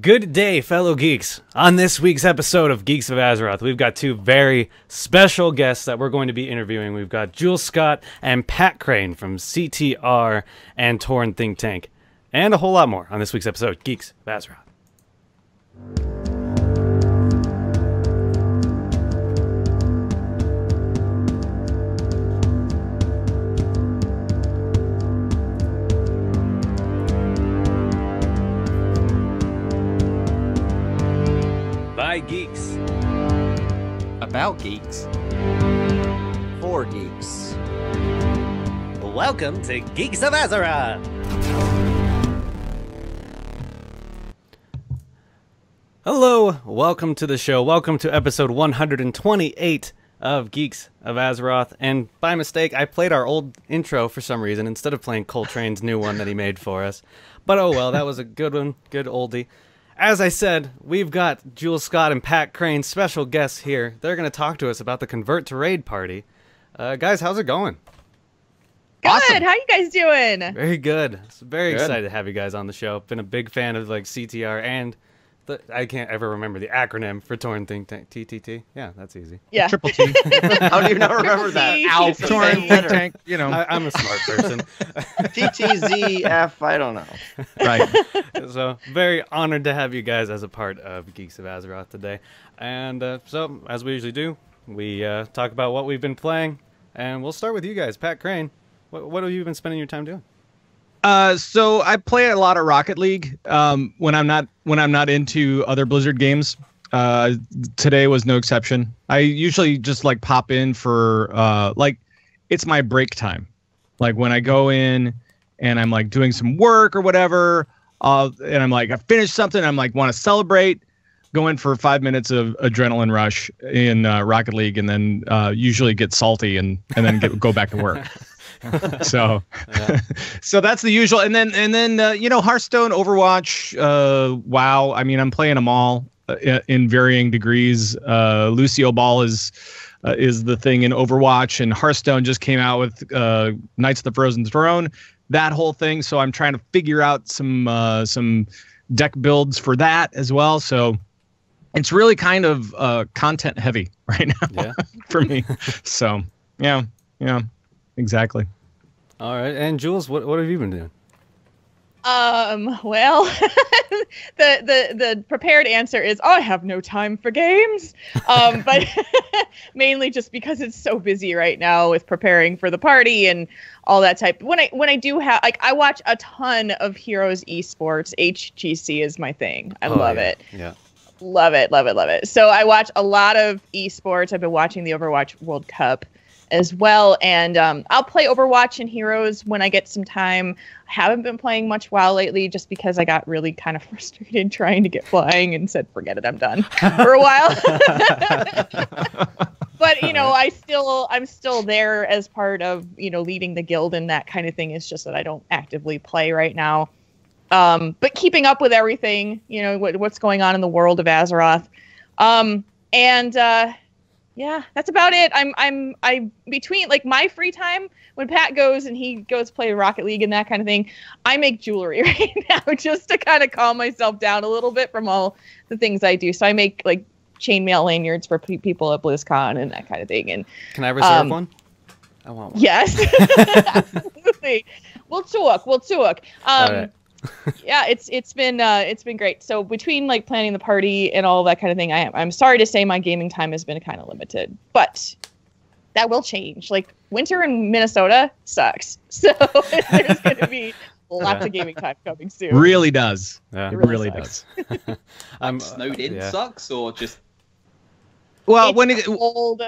Good day, fellow geeks. On this week's episode of Geeks of Azeroth, we've got two very special guests that we're going to be interviewing. We've got Jules Scott and Pat Krane from CTR and Tauren Think Tank, and a whole lot more on this week's episode, Geeks of Azeroth. By geeks. About geeks. For geeks. Welcome to Geeks of Azeroth! Hello, welcome to the show. Welcome to episode 128 of Geeks of Azeroth. And by mistake, I played our old intro for some reason instead of playing Coltrane's new one that he made for us. But oh well, that was a good one. Good oldie. As I said, we've got Jules Scott and Pat Krane, special guests here. They're going to talk to us about the Convert to Raid party. Guys, how's it going? Good. Awesome. How you guys doing? Very good. Very Good. excited to have you guys on the show. Been a big fan of like CTR and I can't ever remember the acronym for Tauren Think Tank. TTT? Yeah, that's easy. Yeah. Triple T. How do you not remember that? T. Alpha. Tauren Think Tank, you know. I'm a smart person. TTZF, I don't know. Right. So, very honored to have you guys as a part of Geeks of Azeroth today. And so, as we usually do, we talk about what we've been playing. And we'll start with you guys. Pat Krane, what have you been spending your time doing? So I play a lot of Rocket League when I'm not into other Blizzard games. Today was no exception. I usually just like pop in for like it's my break time. Like when I go in and I'm like doing some work or whatever, and I'm like I finished something, I'm like want to celebrate, go in for 5 minutes of adrenaline rush in Rocket League, and then usually get salty and then go back to work. So Yeah. so that's the usual, and then you know, Hearthstone, Overwatch, WoW. I mean, I'm playing them all in varying degrees. Lucio Ball is the thing in Overwatch, and Hearthstone just came out with Knights of the Frozen Throne, that whole thing. So I'm trying to figure out some deck builds for that as well. So it's really kind of content heavy right now. Yeah. For me. So yeah, exactly. All right. And Jules, what have you been doing? Well, the prepared answer is I have no time for games. But mainly just because it's so busy right now with preparing for the party and all that type. When I do have, like, I watch a ton of Heroes esports. HGC is my thing. I love it. Yeah. Love it. So I watch a lot of esports. I've been watching the Overwatch World Cup as well, and I'll play Overwatch and Heroes when I get some time. I haven't been playing much WoW lately just because I got really kind of frustrated trying to get flying and said, forget it, I'm done for a while. But, you know, I'm still there as part of, you know, leading the guild and that kind of thing. It's just that I don't actively play right now. But keeping up with everything, you know, what's going on in the world of Azeroth. Yeah, that's about it. I'm between, like, my free time when Pat goes and he goes play Rocket League and that kind of thing, I make jewelry right now just to kind of calm myself down a little bit from all the things I do. So I make like chainmail lanyards for people at BlizzCon and that kind of thing. And Can I reserve one? I want one. yes, absolutely. We'll talk. All right. Yeah, it's been great. So between like planning the party and all that kind of thing, I'm sorry to say my gaming time has been kind of limited, but that will change. Like winter in Minnesota sucks, so there's going to be lots of gaming time coming soon. Really does. Yeah. It really does. Snowed in sucks, or just Well, It's when it cold.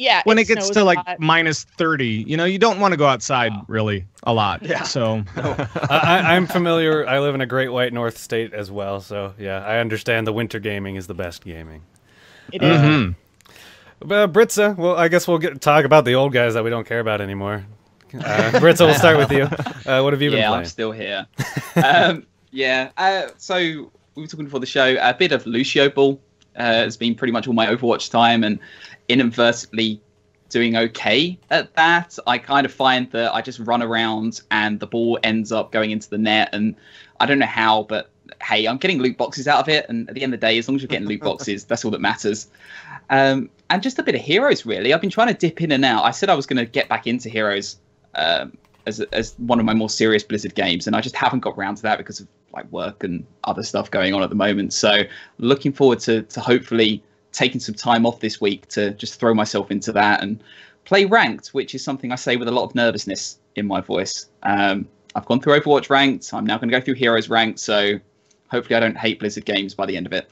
Yeah, when it gets snows to a like lot. minus 30, you know, you don't want to go outside really a lot. Yeah. So I'm familiar. I live in a Great White North state as well, so yeah, I understand the winter gaming is the best gaming. It is. Mhm. Britza, well, I guess we'll talk about the old guys that we don't care about anymore. Britza, we'll start with you. What have you been Yeah, playing? I'm still here. So we were talking before the show. A bit of Lucio Ball has been pretty much all my Overwatch time, and inadvertently doing okay at that. I kind of find that I just run around and the ball ends up going into the net, and I don't know how, but hey, I'm getting loot boxes out of it, and at the end of the day, as long as you're getting loot boxes, that's all that matters. And just a bit of Heroes, really. I've been trying to dip in and out. I said I was going to get back into Heroes as one of my more serious Blizzard games, and I just haven't got around to that because of like work and other stuff going on at the moment. So looking forward to hopefully taking some time off this week to just throw myself into that and play ranked, which is something I say with a lot of nervousness in my voice. I've gone through Overwatch ranked. I'm now going to go through Heroes ranked. So hopefully I don't hate Blizzard games by the end of it.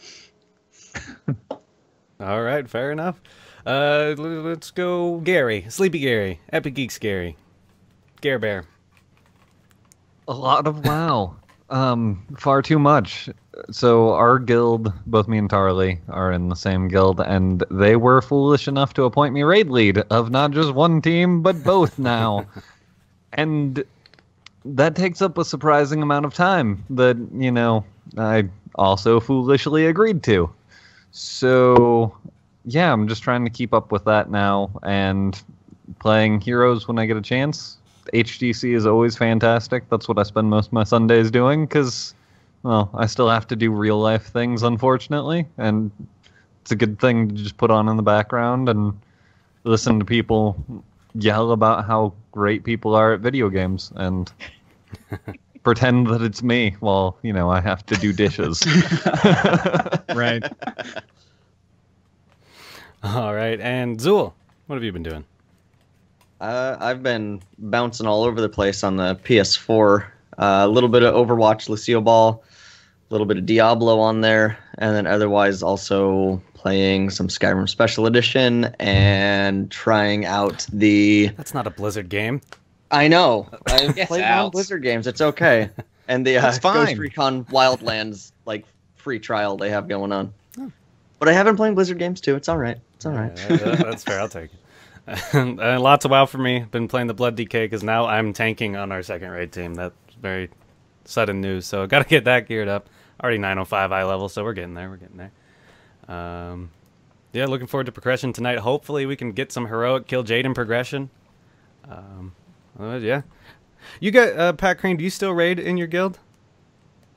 All right, fair enough. Let's go Gary. Sleepy Gary. Epic Geeks Gary. Gare Bear. A lot of WoW. Far too much. So our guild, both me and Tarly, are in the same guild, and they were foolish enough to appoint me raid lead of not just one team, but both now. And that takes up a surprising amount of time that, you know, I also foolishly agreed to. So, yeah, I'm just trying to keep up with that now and playing Heroes when I get a chance. HGC is always fantastic. That's what I spend most of my Sundays doing because, well, I still have to do real life things, unfortunately, and it's a good thing to just put on in the background and listen to people yell about how great people are at video games and pretend that it's me while, you know, I have to do dishes. Right. All right, and Zool, what have you been doing? I've been bouncing all over the place on the PS4. A little bit of Overwatch, Lucio Ball, a little bit of Diablo on there, and then otherwise also playing some Skyrim Special Edition and trying out the... That's not a Blizzard game. I know. I play non-Blizzard games. It's okay. And the Ghost Recon Wildlands like free trial they have going on. Oh. But I have been playing Blizzard games too. It's all right. It's all right. That's fair. I'll take it. And lots of WoW for me. Been playing the Blood DK because now I'm tanking on our second raid team. That's very sudden news, so got to get that geared up. Already 905 eye level, so we're getting there. We're getting there. Yeah, looking forward to progression tonight. Hopefully we can get some heroic kill Jaden progression. Yeah. You got Pat Krane. Do you still raid in your guild?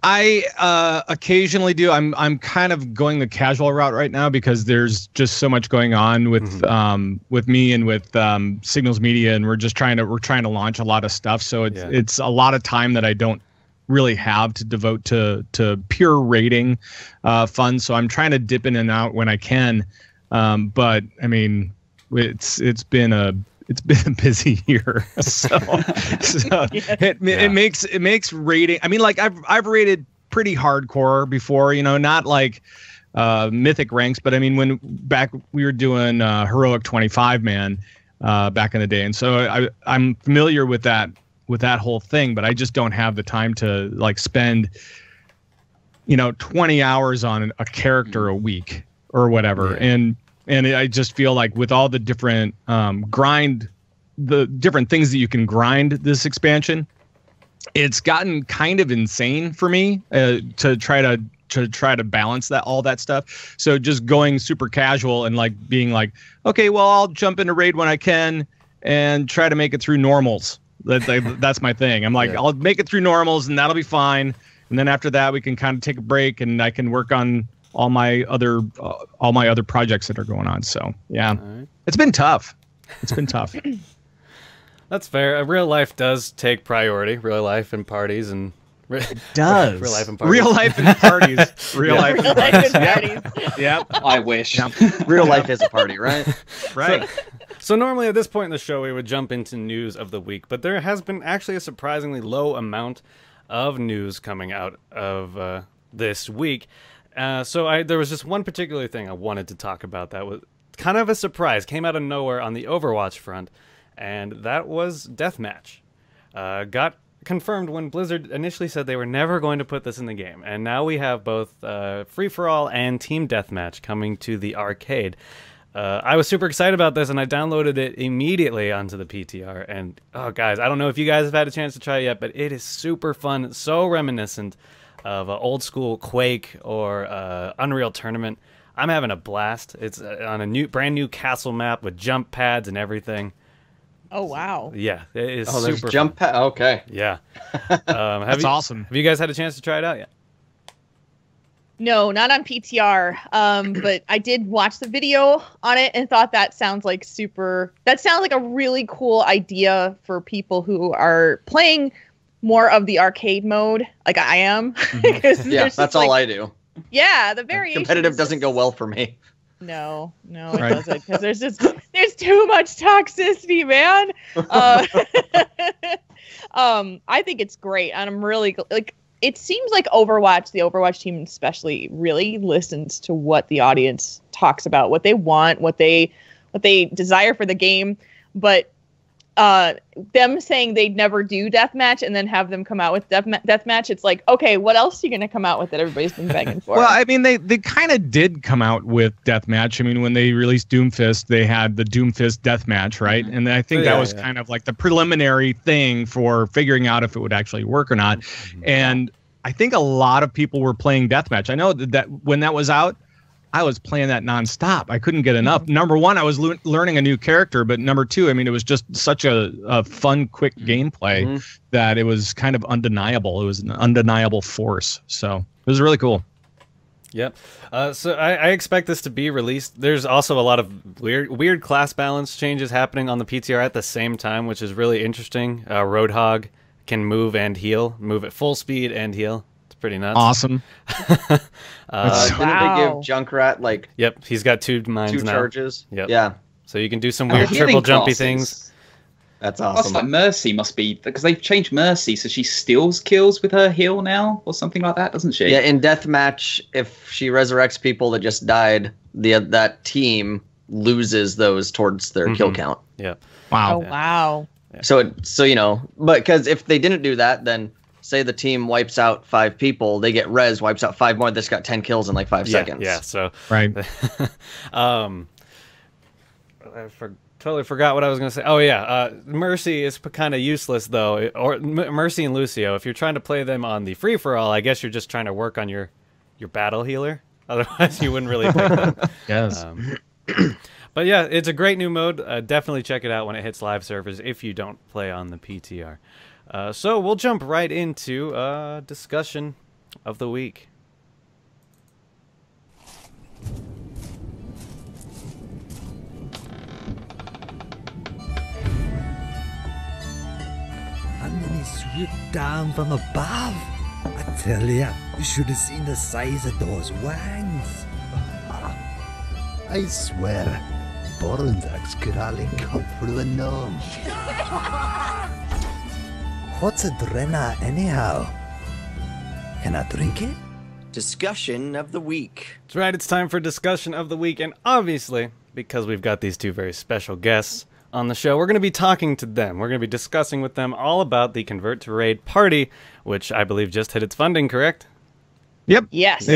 I occasionally do. I'm kind of going the casual route right now because there's just so much going on with me and with Signals Media, and we're trying to launch a lot of stuff. So it's a lot of time that I don't really have to devote to pure raiding fun. So I'm trying to dip in and out when I can. But I mean, it's been a busy year, so it makes raiding. I mean, like I've raided pretty hardcore before, you know, not like mythic ranks, but I mean when back we were doing heroic 25 man back in the day, and so I'm familiar with that whole thing, but I just don't have the time to like spend, you know, 20 hours on a character a week or whatever, and I just feel like with all the different the different things that you can grind this expansion, it's gotten kind of insane for me to try to balance all that stuff. So just going super casual and like being like, okay, well, I'll jump into raid when I can and try to make it through normals. That's my thing. I'm like, I'll make it through normals and that'll be fine. And then after that, we can kind of take a break and I can work on all my other projects that are going on. So yeah, It's been tough. It's been tough. That's fair. Real life does take priority. Real life and parties and it does. Real life and parties. Real life and parties. Real life and parties. Yep. I wish. Yep. Real life is a party, right? Right. So normally at this point in the show we would jump into news of the week, but there has been actually a surprisingly low amount of news coming out of this week. So there was just one particular thing I wanted to talk about that was kind of a surprise, came out of nowhere on the Overwatch front, and that was Deathmatch. Got confirmed when Blizzard initially said they were never going to put this in the game, and now we have both free-for-all and Team Deathmatch coming to the arcade. I was super excited about this, and I downloaded it immediately onto the PTR, and oh guys, I don't know if you guys have had a chance to try it yet, but it is super fun, so reminiscent of old school Quake or Unreal Tournament. I'm having a blast. It's on a brand new castle map with jump pads and everything. Oh wow! Yeah, it is. Oh, super there's jump pad. Okay. Yeah, that's awesome. Have you guys had a chance to try it out yet? No, not on PTR. But I did watch the video on it and thought that sounds like a really cool idea for people who are playing more of the arcade mode, like I am. Yeah, that's all I do. Yeah, the variation. Competitive doesn't go well for me. No, it doesn't, because there's too much toxicity, man. I think it's great, and I'm really like. It seems like the Overwatch team especially, really listens to what the audience talks about, what they want, what they desire for the game. But them saying they'd never do Deathmatch and then have them come out with Deathmatch, it's like, okay, what else are you going to come out with that everybody's been begging for? Well, I mean, they kind of did come out with Deathmatch. I mean, when they released Doomfist, they had the Doomfist Deathmatch, right? Mm-hmm. And I think that was kind of like the preliminary thing for figuring out if it would actually work or not. Mm-hmm. And I think a lot of people were playing Deathmatch. I know that when that was out, I was playing that nonstop. I couldn't get enough. Mm-hmm. Number one, I was learning a new character, but number two, I mean, it was just such a fun, quick gameplay that it was kind of undeniable. It was an undeniable force. So it was really cool. Yep. So I expect this to be released. There's also a lot of weird class balance changes happening on the PTR at the same time, which is really interesting. Roadhog can move and heal, move at full speed and heal. Pretty nuts. Awesome. Didn't they give Junkrat like? Yep, he's got 2 mines now. 2 charges. Yep. Yeah. So you can do some weird triple jumpy things. That's awesome. Like Mercy must be, because they've changed Mercy, so she steals kills with her heal now, or something like that, doesn't she? Yeah. In Deathmatch, if she resurrects people that just died, that team loses those towards their kill count. Yeah. Wow. Oh wow. Yeah. So you know, but because if they didn't do that, then say the team wipes out 5 people, they get res, wipes out 5 more. That's got 10 kills in like 5 seconds. Yeah. So right. Totally forgot what I was going to say. Oh yeah, Mercy is kind of useless though. Or Mercy and Lucio, if you're trying to play them on the free for all, I guess you're just trying to work on your battle healer. Otherwise, you wouldn't really pick them. Yes. But yeah, it's a great new mode. Definitely check it out when it hits live servers if you don't play on the PTR. So we'll jump right into discussion of the week. And then he swooped down from above. I tell ya, you should have seen the size of those wings. I swear, Borondax could hardly cut through a gnome. What's a Drenna anyhow? Can I drink it? Discussion of the week. That's right, it's time for discussion of the week, and obviously, because we've got these 2 very special guests on the show, we're going to be talking to them. We're going to be discussing with them all about the Convert to Raid party, which I believe just hit its funding, correct? Yep. Yes.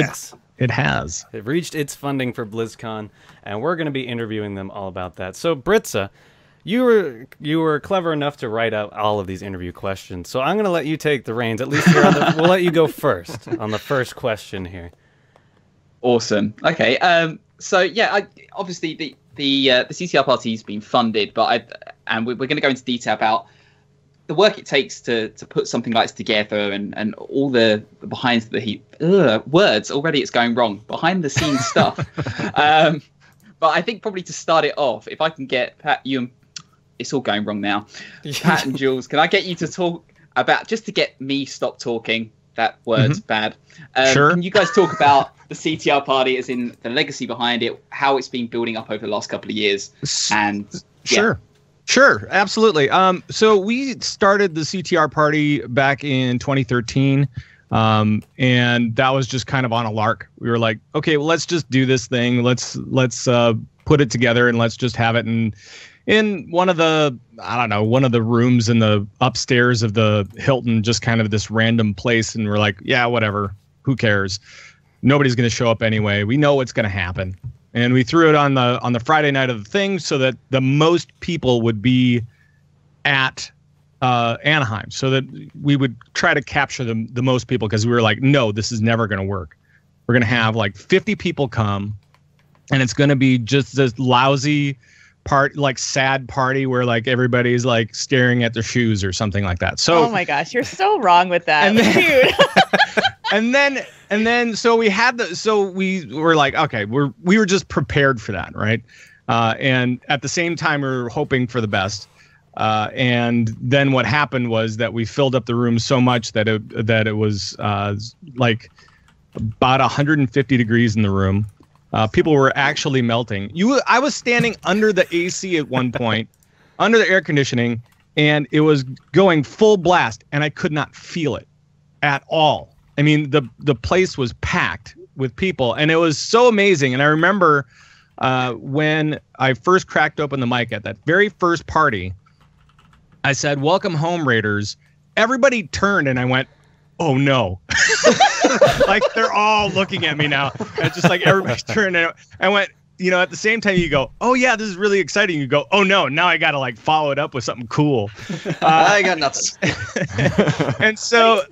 It has. It reached its funding for BlizzCon, and we're going to be interviewing them all about that. So, Britza, you were clever enough to write out all of these interview questions, so I'm going to let you take the reins. At least we'll let you go first on the first question here. Awesome. Okay. So yeah, obviously the CTR party has been funded, but we're going to go into detail about the work it takes to put something like this together, and all the behind the words. Already it's going wrong. Behind the scenes stuff. But I think probably to start it off, if I can get Pat, you and it's all going wrong now. Pat and Jules, can I get you to talk about, just to get me stop talking? That word's bad. Sure. Can you guys talk about the CTR party, as in the legacy behind it, how it's been building up over the last couple of years? And Sure, absolutely. So we started the CTR party back in 2013, and that was just kind of on a lark. We were like, okay, well, let's just do this thing. Let's put it together and let's just have it in one of the rooms in the upstairs of the Hilton, just kind of this random place. And we're like, yeah, whatever. Who cares? Nobody's going to show up anyway. We know what's going to happen. And we threw it on the Friday night of the thing so that the most people would be at Anaheim, so that we would try to capture the most people, because we were like, no, this is never going to work. We're going to have like 50 people come, and it's going to be just this lousy sad party where like everybody's like staring at their shoes or something like that. So oh my gosh, you're so wrong with that, dude. and then so we were like, okay, we were just prepared for that, right? And at the same time, we were hoping for the best. And then what happened was that we filled up the room so much that it was like about 150 degrees in the room. People were actually melting. I was standing under the AC at one point, under the air conditioning, and it was going full blast, and I could not feel it at all. I mean, the place was packed with people, and it was so amazing. And I remember when I first cracked open the mic at that very first party, I said, "Welcome home, Raiders." Everybody turned, and I went, "Oh no!" Like they're all looking at me now. And just like everybody's turned, and I went, at the same time you go, "Oh yeah, this is really exciting." You go, "Oh no, now I got to like follow it up with something cool." I got nothing. And so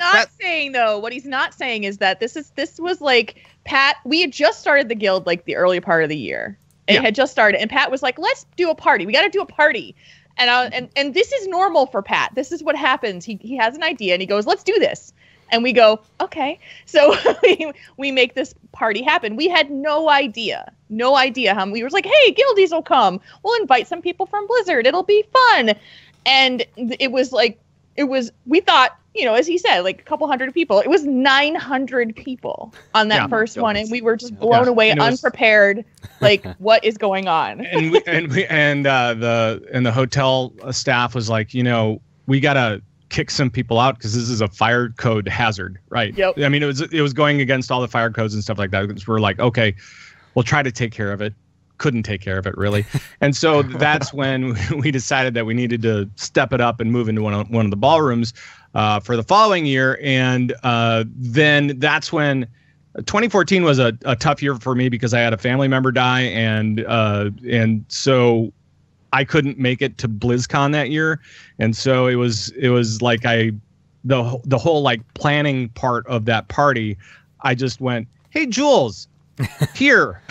what he's not saying is that this was like Pat. We had just started the guild like the early part of the year. It had just started, and Pat was like, "Let's do a party. We got to do a party." And this is normal for Pat. This is what happens. He has an idea and he goes, "Let's do this." And we go, "Okay." So we make this party happen. We had no idea how we were like, "Hey, guildies will come. We'll invite some people from Blizzard. It'll be fun." And we thought, as he said, like a couple hundred people. It was 900 people on that first one, and we were just blown away, unprepared. Like, what is going on? And the hotel staff was like, we gotta kick some people out because this is a fire code hazard, right? Yep. I mean, it was going against all the fire codes and stuff like that. So we're like, okay, we'll try to take care of it. Couldn't take care of it really, and so that's when we decided that we needed to step it up and move into one of the ballrooms for the following year. And then that's when 2014 was a tough year for me because I had a family member die, and so I couldn't make it to BlizzCon that year. And so it was like the whole like planning part of that party, I just went, "Hey, Jules, here."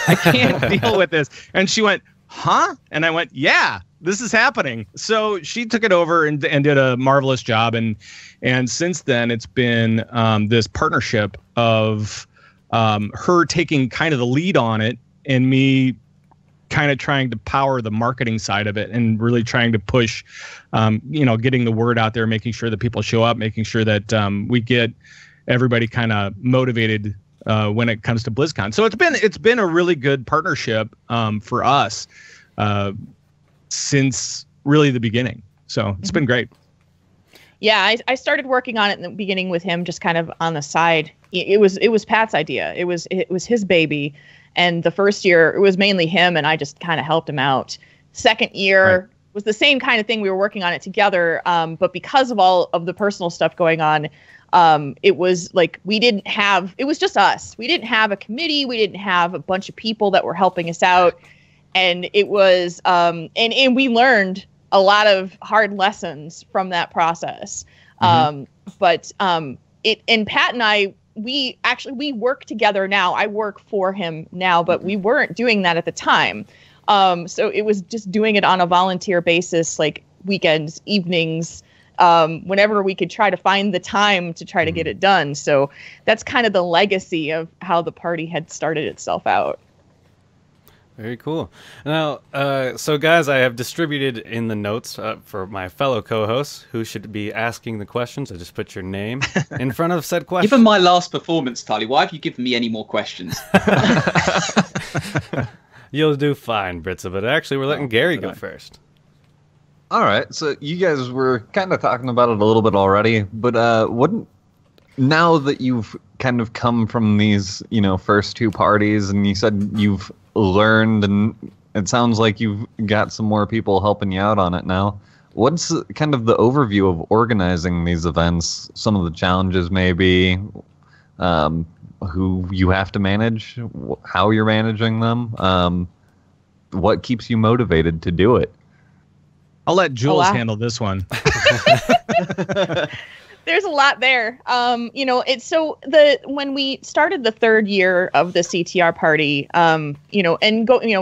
I can't deal with this. And she went, "Huh?" And I went, "Yeah, this is happening." So she took it over and did a marvelous job. And since then, it's been this partnership of her taking kind of the lead on it and me kind of trying to power the marketing side of it and really trying to push, getting the word out there, making sure that people show up, making sure that we get everybody kind of motivated when it comes to BlizzCon. So it's been a really good partnership for us since really the beginning. So it's been great. Yeah, I started working on it in the beginning with him, just kind of on the side. It was Pat's idea. It was his baby, and the first year it was mainly him, and I just kind of helped him out. Second year was the same kind of thing. We were working on it together, but because of all of the personal stuff going on, it was like it was just us. We didn't have a committee. We didn't have a bunch of people that were helping us out. And it was, and we learned a lot of hard lessons from that process. And Pat and I, we work together now. I work for him now, but we weren't doing that at the time. So it was just doing it on a volunteer basis, like weekends, evenings, whenever we could try to find the time to try to get it done. So that's kind of the legacy of how the party had started itself out. Very cool. Now, so guys, I have distributed in the notes for my fellow co-hosts who should be asking the questions. I just put your name in front of said question. Given my last performance, Tali, why have you given me any more questions? You'll do fine, Britza, but actually we're letting Gary go first. All right, so you guys were kind of talking about it a little bit already, but now that you've kind of come from these, first two parties, and you said you've learned, and it sounds like you've got some more people helping you out on it now. What's kind of the overview of organizing these events? Some of the challenges maybe, who you have to manage, how you're managing them, what keeps you motivated to do it? I'll let Jules handle this one. There's a lot there. When we started the third year of the CTR party,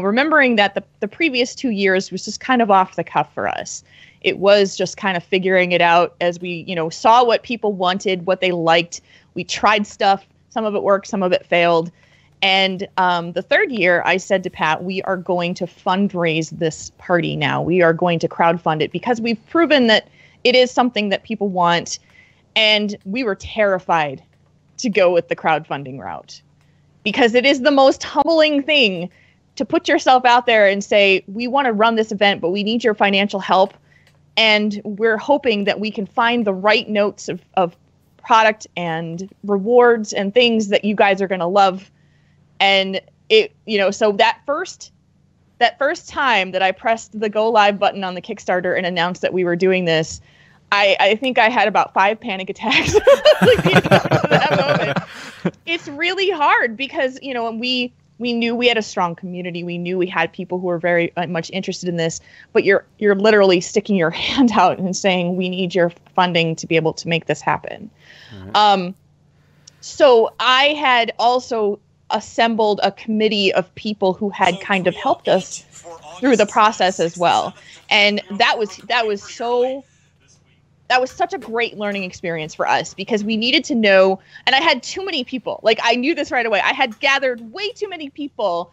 remembering that the previous 2 years was just kind of off the cuff for us. It was just kind of figuring it out as we, saw what people wanted, what they liked, We tried stuff. Some of it worked, some of it failed. And the third year, I said to Pat, we are going to fundraise this party now. We are going to crowdfund it because we've proven that it is something that people want. And we were terrified to go with the crowdfunding route because it is the most humbling thing to put yourself out there and say, we want to run this event, but we need your financial help. And we're hoping that we can find the right notes of product and rewards and things that you guys are going to love. And so that first time that I pressed the go live button on the Kickstarter and announced that we were doing this, I think I had about 5 panic attacks leading up to that moment. It's really hard because, we knew we had a strong community. We knew we had people who were very much interested in this, but you're literally sticking your hand out and saying, we need your funding to be able to make this happen. Right. So I had also assembled a committee of people who had kind of helped us through the process as well. And that was such a great learning experience for us because we needed to know, and I had too many people. Like, I knew this right away. I had gathered way too many people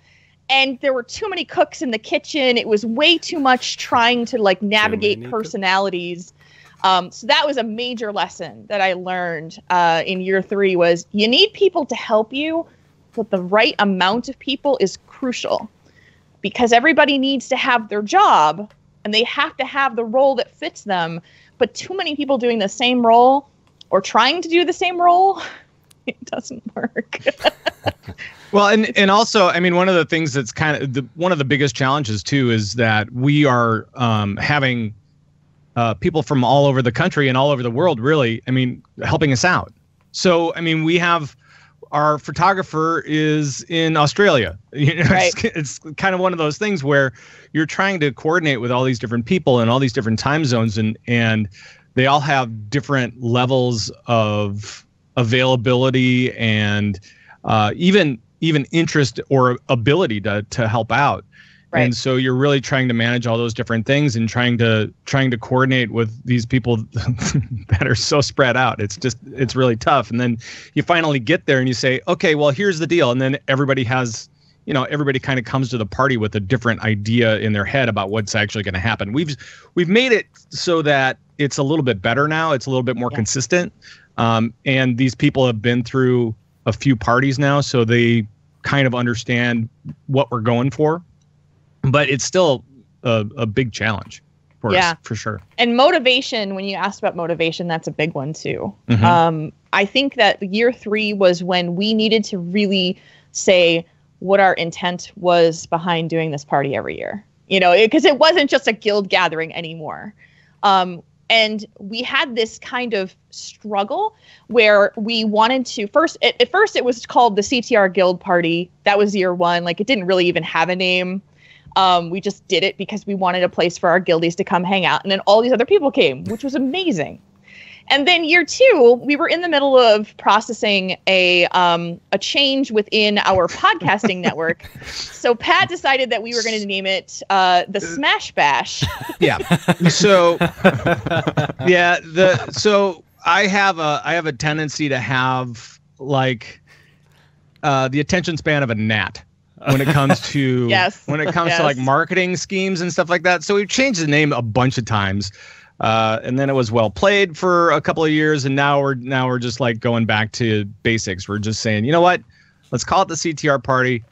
and there were too many cooks in the kitchen. It was way too much trying to navigate personalities. So that was a major lesson that I learned in year 3 was you need people to help you, but the right amount of people is crucial because everybody needs to have their job and they have to have the role that fits them. But too many people doing the same role or trying to do the same role, it doesn't work. Well, and also, I mean, one of the things that's kind of one of the biggest challenges too is that we are having people from all over the country and all over the world, really, I mean, helping us out. So, I mean, we have our photographer is in Australia. Right. It's kind of one of those things where you're trying to coordinate with all these different people and all these different time zones, and they all have different levels of availability and even interest or ability to help out. Right. And so you're really trying to manage all those different things and trying to coordinate with these people that are so spread out. It's really tough. And then you finally get there and you say, okay, well, here's the deal. And then everybody kind of comes to the party with a different idea in their head about what's actually going to happen. We've made it so that it's a little bit better now. It's a little bit more consistent. And these people have been through a few parties now, so they kind of understand what we're going for. But it's still a big challenge for us, for sure. And motivation, when you asked about motivation, that's a big one too. Mm-hmm. I think that year 3 was when we needed to really say what our intent was behind doing this party every year. Because it wasn't just a guild gathering anymore. And we had this kind of struggle where we wanted to at first it was called the CTR Guild Party. That was year 1. It didn't really even have a name. We just did it because we wanted a place for our guildies to come hang out. And then all these other people came, which was amazing. And then year 2, we were in the middle of processing a change within our podcasting network. So Pat decided that we were going to name it the Smash Bash. Yeah. So so I have a tendency to have the attention span of a gnat when it comes to to marketing schemes and stuff like that. So we've changed the name a bunch of times. And then it was Well Played for a couple of years, and now we're just going back to basics. We're just saying, you know what? Let's call it the CTR Party.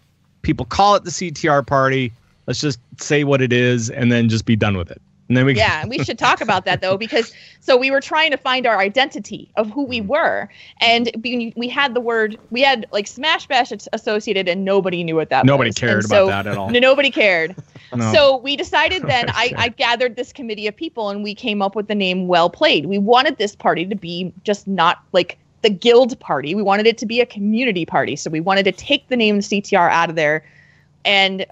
People call it the CTR Party. Let's just say what it is and then just be done with it. And then we should talk about that though, because we were trying to find our identity of who we were, and we had Smash Bash associated, and nobody knew what that was. Nobody cared about that at all. Nobody cared. No. So we decided then, I gathered this committee of people, and we came up with the name Well Played. We wanted this party to be just not the guild party. We wanted it to be a community party. So we wanted to take the name CTR out of there and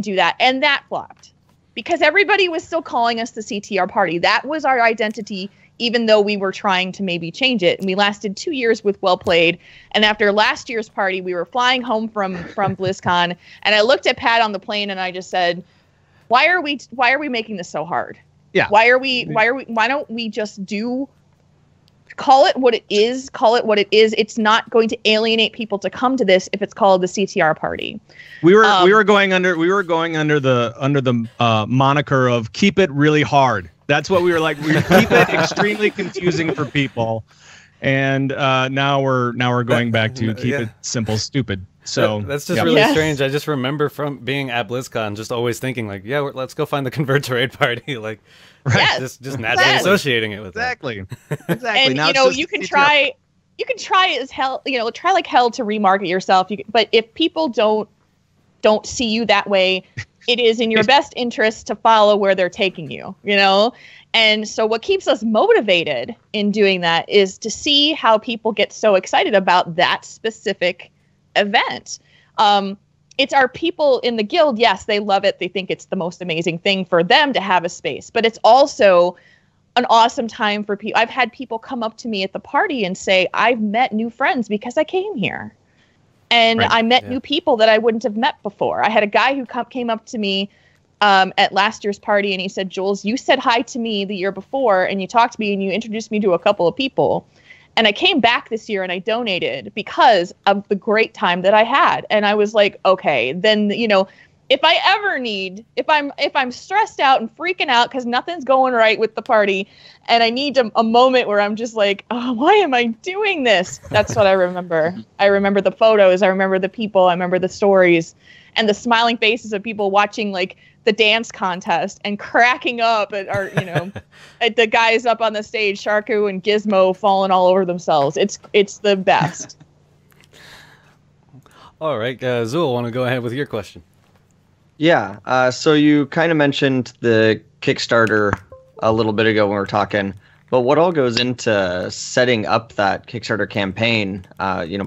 do that. And that flopped. Because everybody was still calling us the CTR Party. That was our identity, even though we were trying to maybe change it. And we lasted 2 years with Well Played. And after last year's party, we were flying home from BlizzCon. And I looked at Pat on the plane and I just said, why are we making this so hard? Yeah. Why don't we just do call it what it is. Call it what it is. It's not going to alienate people to come to this if it's called the CTR Party. We were going under the moniker of keep it really hard. That's what we were like. We keep it extremely confusing for people, and now we're going back to keep it simple, stupid. So that's just really strange. I just remember from being at BlizzCon, just always thinking like, yeah, let's go find the Convert to Raid party, like, just naturally associating it with exactly. And now you can try as hell, try like hell to remarket yourself. But if people don't see you that way, it is in your best interest to follow where they're taking you, And so what keeps us motivated in doing that is to see how people get so excited about that specific event. It's our people in the guild. Yes, they love it. They think it's the most amazing thing for them to have a space, but it's also an awesome time for people. I've had people come up to me at the party and say, I've met new friends because I came here. And I met new people that I wouldn't have met before. I had a guy who came up to me at last year's party, and he said, Jules, you said hi to me the year before, and you talked to me, and you introduced me to a couple of people. And I came back this year, and I donated because of the great time that I had. And I was like, okay, then, if I ever need, if I'm stressed out and freaking out because nothing's going right with the party, and I need a moment where I'm just like, oh, why am I doing this? That's what I remember. I remember the photos. I remember the people. I remember the stories and the smiling faces of people watching like the dance contest and cracking up at our, at the guys up on the stage, Sharku and Gizmo falling all over themselves. It's the best. All right, Zool, want to go ahead with your question? Yeah, so you kind of mentioned the Kickstarter a little bit ago when we were talking, but what all goes into setting up that Kickstarter campaign,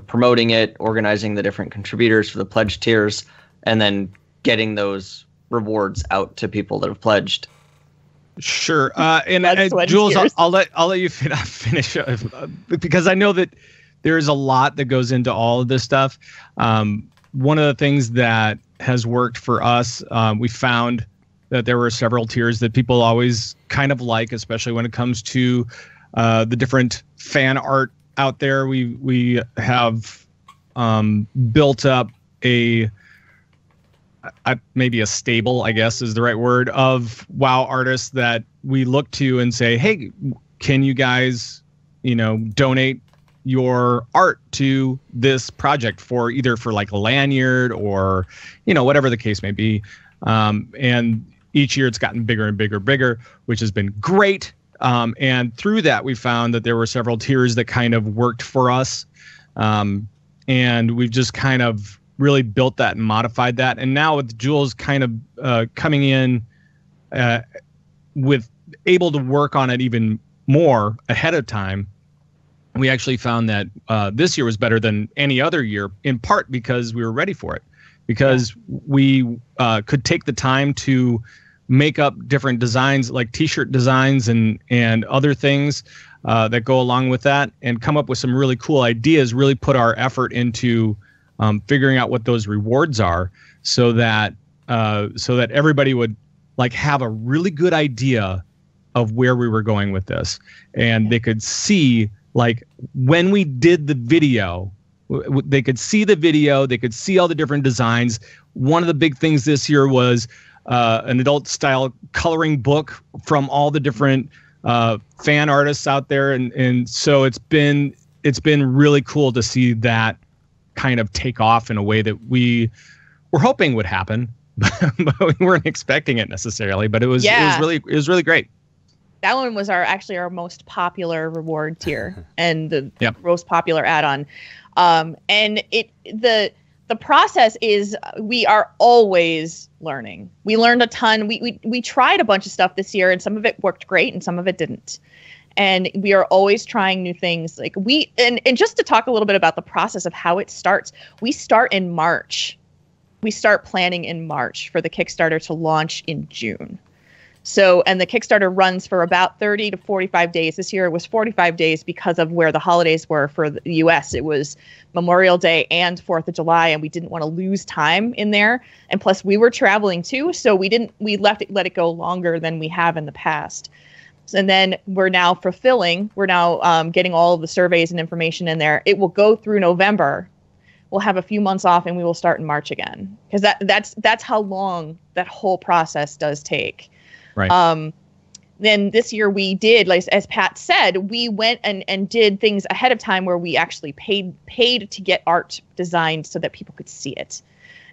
promoting it, organizing the different contributors for the pledge tiers, and then getting those rewards out to people that have pledged? Sure. And Jules, I'll let you finish because I know that there's a lot that goes into all of this stuff. One of the things that has worked for us, we found that there were several tiers that people always kind of like, especially when it comes to the different fan art out there. We have built up maybe a stable, I guess is the right word, of WoW artists that we look to and say, hey, can you guys, donate your art to this project for either for like a lanyard or, whatever the case may be. And each year it's gotten bigger and bigger, which has been great. And through that, we found that there were several tiers that kind of worked for us. And we've just kind of really built that and modified that. And now with Jules kind of coming in with able to work on it even more ahead of time, we actually found that this year was better than any other year, in part because we were ready for it, because we could take the time to make up different designs like T-shirt designs and other things that go along with that and come up with some really cool ideas, really put our effort into figuring out what those rewards are so that everybody would like have a really good idea of where we were going with this. And they could see, like, when we did the video, they could see the video, they could see all the different designs. One of the big things this year was an adult style coloring book from all the different fan artists out there. And so it's been really cool to see that kind of take off in a way that we were hoping would happen, but we weren't expecting it necessarily, but it was really great. That one was our most popular reward tier and the most popular add-on. And the process is we are always learning. We learned a ton. We tried a bunch of stuff this year, and some of it worked great and some of it didn't. And we are always trying new things. Like and just to talk a little bit about the process of how it starts, we start in March. We start planning in March for the Kickstarter to launch in June. So, and the Kickstarter runs for about 30 to 45 days. This year it was 45 days because of where the holidays were for the US. It was Memorial Day and 4th of July, and we didn't want to lose time in there. And plus we were traveling too, so let it go longer than we have in the past. And then we're now getting all of the surveys and information in there. It will go through November. We'll have a few months off and we will start in March again. Because that's how long that whole process does take. Right. Then this year we did, like as Pat said, we went and did things ahead of time where we actually paid to get art designed so that people could see it.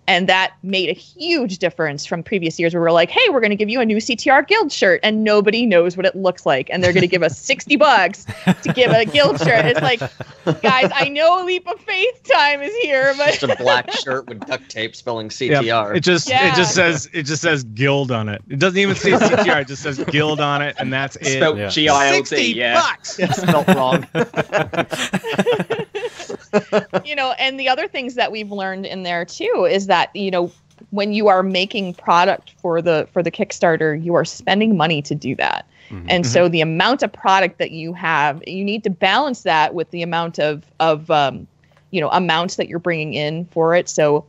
And that made a huge difference from previous years where we're like, hey, we're going to give you a new CTR Guild shirt and nobody knows what it looks like. And they're going to give us $60 to give a Guild shirt. It's like, guys, I know leap of faith time is here, but just a black shirt with duct tape spelling CTR. Yep. It just says Guild on it. It doesn't even say CTR. It just says Guild on it, and that's it. Spelled GILD. $60. Spelled wrong. And the other things that we've learned in there too is that, when you are making product for the Kickstarter, you are spending money to do that. Mm-hmm. And so the amount of product that you have, you need to balance that with the amount of amounts that you're bringing in for it. So,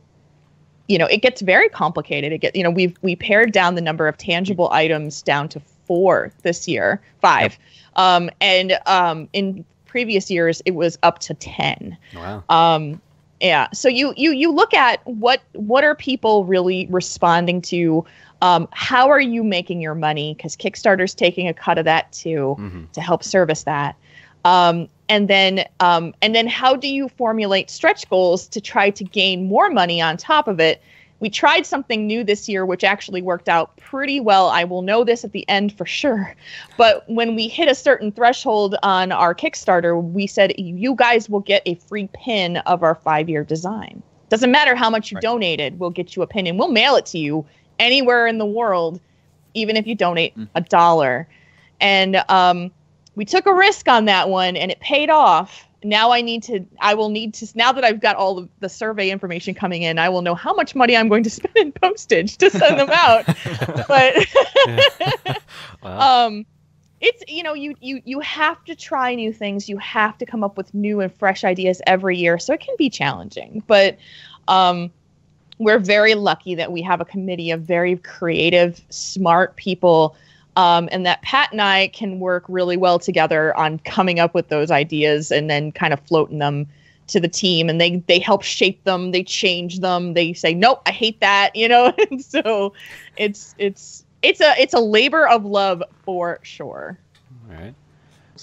it gets very complicated. We pared down the number of tangible items down to 4 this year, 5. Yep. In previous years, it was up to 10. Wow. Yeah. So you look at what are people really responding to? How are you making your money? Because Kickstarter's taking a cut of that too, to help service that. And then how do you formulate stretch goals to try to gain more money on top of it? We tried something new this year, which actually worked out pretty well. I will know this at the end for sure. But when we hit a certain threshold on our Kickstarter, we said, you guys will get a free pin of our 5-year design. Doesn't matter how much you donated, we'll get you a pin and we'll mail it to you anywhere in the world, even if you donate $1. And we took a risk on that one and it paid off. Now now that I've got all of the survey information coming in, I will know how much money I'm going to spend in postage to send them out. But Wow. it's, you have to try new things. You have to come up with new and fresh ideas every year. So it can be challenging, but we're very lucky that we have a committee of very creative, smart people. And that Pat and I can work really well together on coming up with those ideas and then kind of floating them to the team. And they help shape them. They change them. They say, nope, I hate that, And so it's a labor of love for sure. All right.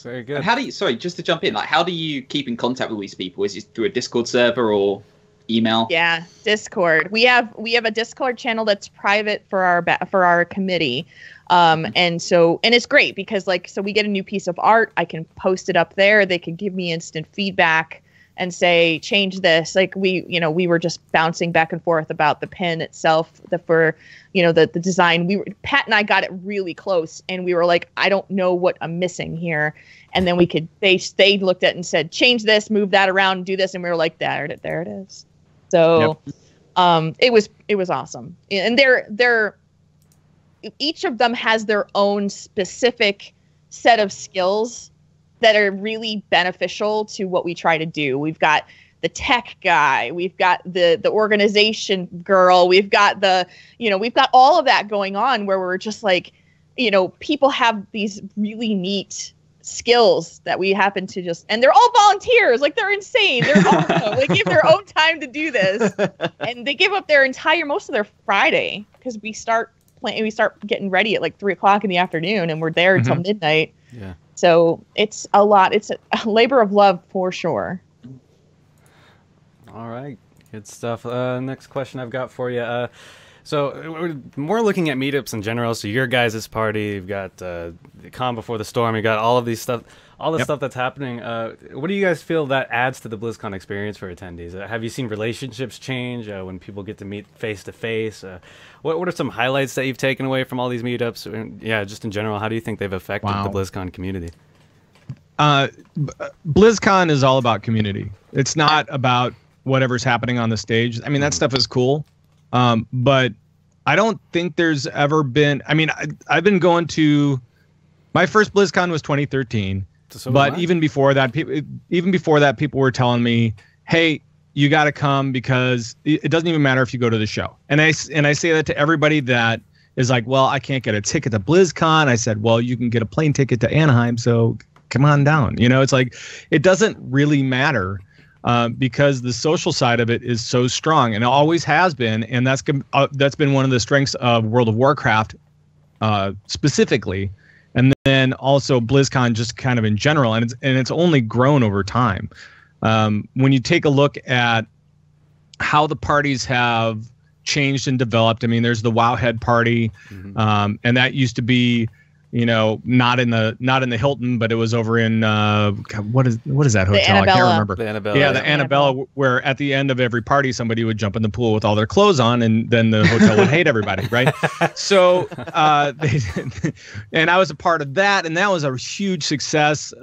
Very good. And how do you, sorry, just to jump in, how do you keep in contact with these people? Is it through a Discord server or email? Yeah, Discord. We have a Discord channel that's private for our committee. And it's great because so we get a new piece of art. I can post it up there. They can give me instant feedback and say, change this. We were just bouncing back and forth about the pin itself, the design. Pat and I got it really close and we were like, I don't know what I'm missing here. And then they looked at it and said, change this, move that around, do this. And we were like, there it is. So, it was awesome. And they're each of them has their own specific set of skills that are really beneficial to what we try to do. We've got the tech guy, we've got the organization girl, we've got we've got all of that going on where we're just people have these really neat skills that we happen to and they're all volunteers. They're insane. They're awesome. They give their own time to do this. And they give up most of their Friday because we start getting ready at 3:00 in the afternoon and we're there until midnight. Yeah. So it's a lot. It's a labor of love for sure. All right. Good stuff. Next question I've got for you. So we're more looking at meetups in general. So your guys' party, you've got the Calm Before the Storm, you got all of these stuff, all the stuff that's happening. What do you guys feel that adds to the BlizzCon experience for attendees? Have you seen relationships change when people get to meet face to face? What are some highlights that you've taken away from all these meetups? And, just in general, how do you think they've affected the BlizzCon community? BlizzCon is all about community. It's not about whatever's happening on the stage. I mean, that stuff is cool. But I don't think there's ever been, I've been going to, my first BlizzCon was 2013, but even before that, people were telling me, hey, you got to come because it doesn't even matter if you go to the show. And I say that to everybody that is like, well, I can't get a ticket to BlizzCon. I said, well, you can get a plane ticket to Anaheim, so come on down. You know, it's like, it doesn't really matter because the social side of it is so strong, and it always has been. And that's been one of the strengths of World of Warcraft specifically. And then also BlizzCon just kind of in general, and it's only grown over time. When you take a look at how the parties have changed and developed, I mean, there's the Wowhead party, and that used to be, you know, not in the Hilton, but it was over in what is that hotel? I can't remember. The Annabella. Yeah, the Annabella, where at the end of every party, somebody would jump in the pool with all their clothes on, and then the hotel would hate everybody, right? So, and I was a part of that, and that was a huge success.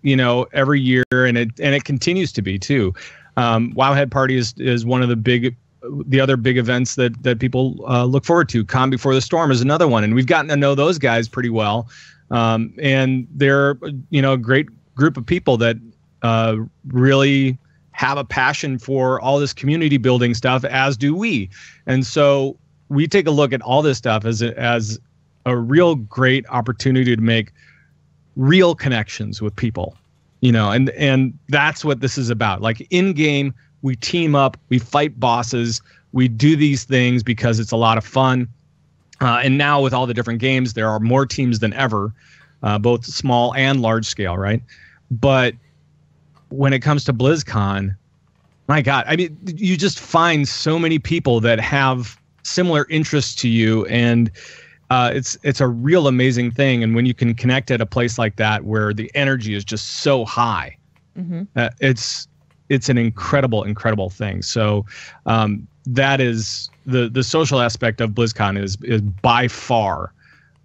You know, every year, and it continues to be too. Wowhead Party is one of the other big events that people look forward to. Calm Before the Storm is another one, and we've gotten to know those guys pretty well. And they're, you know, a great group of people that really have a passion for all this community building stuff, as do we. And so we take a look at all this stuff as a real great opportunity to make real connections with people, you know, and that's what this is about. Like, in game, we team up, we fight bosses, we do these things because it's a lot of fun. And now with all the different games, there are more teams than ever, both small and large scale, right? But when it comes to BlizzCon, my God, I mean, you just find so many people that have similar interests to you, and it's a real amazing thing. And when you can connect at a place like that where the energy is just so high, it's an incredible thing. So that is the social aspect of BlizzCon is by far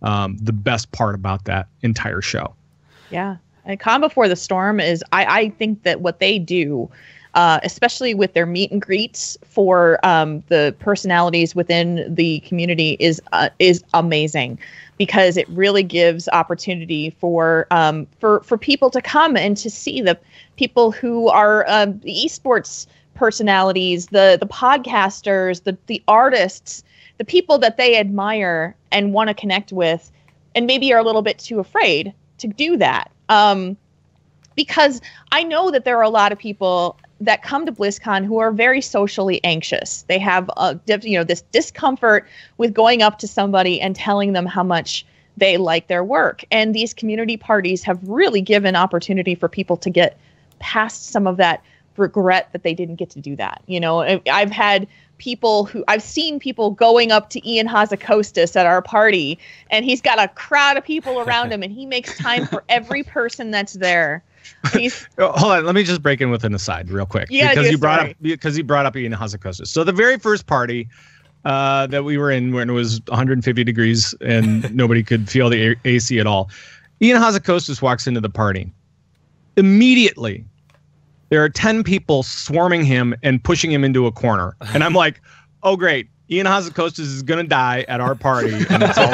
the best part about that entire show. Yeah. And Calm Before the Storm is, I think that what they do, especially with their meet and greets for the personalities within the community, is amazing, because it really gives opportunity for people to come and to see the people who are the esports personalities, the podcasters, the artists, the people that they admire and want to connect with, and maybe are a little bit too afraid to do that. Because I know that there are a lot of people that come to BlizzCon who are very socially anxious. They have this discomfort with going up to somebody and telling them how much they like their work. And these community parties have really given opportunity for people to get past some of that regret that they didn't get to do that. You know, I've seen people going up to Ian Hazzikostas at our party, and he's got a crowd of people around him, and he makes time for every person that's there. Hold on, let me just break in with an aside real quick. Yeah, because you brought up Ian Hazzikostas. So the very first party that we were in, when it was 150 degrees and nobody could feel the AC at all, Ian Hazzikostas walks into the party. Immediately, there are 10 people swarming him and pushing him into a corner. And I'm like, oh, great. Ian Hazzikostas is going to die at our party. And it's all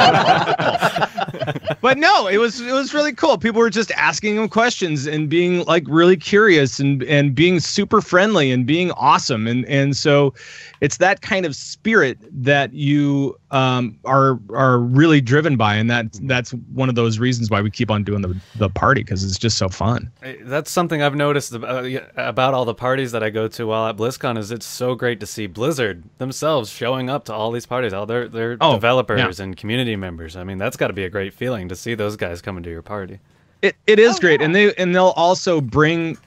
But no, it was really cool. People were just asking him questions and being like really curious and being super friendly and being awesome. And so it's that kind of spirit that you are really driven by. And that's one of those reasons why we keep on doing the party, because it's just so fun. That's something I've noticed about all the parties that I go to while at BlizzCon, is it's so great to see Blizzard themselves showing up to all these parties, all their developers and community members. I mean, that's got to be a great feeling to see those guys coming to your party. It is great. Yeah. And they'll also bring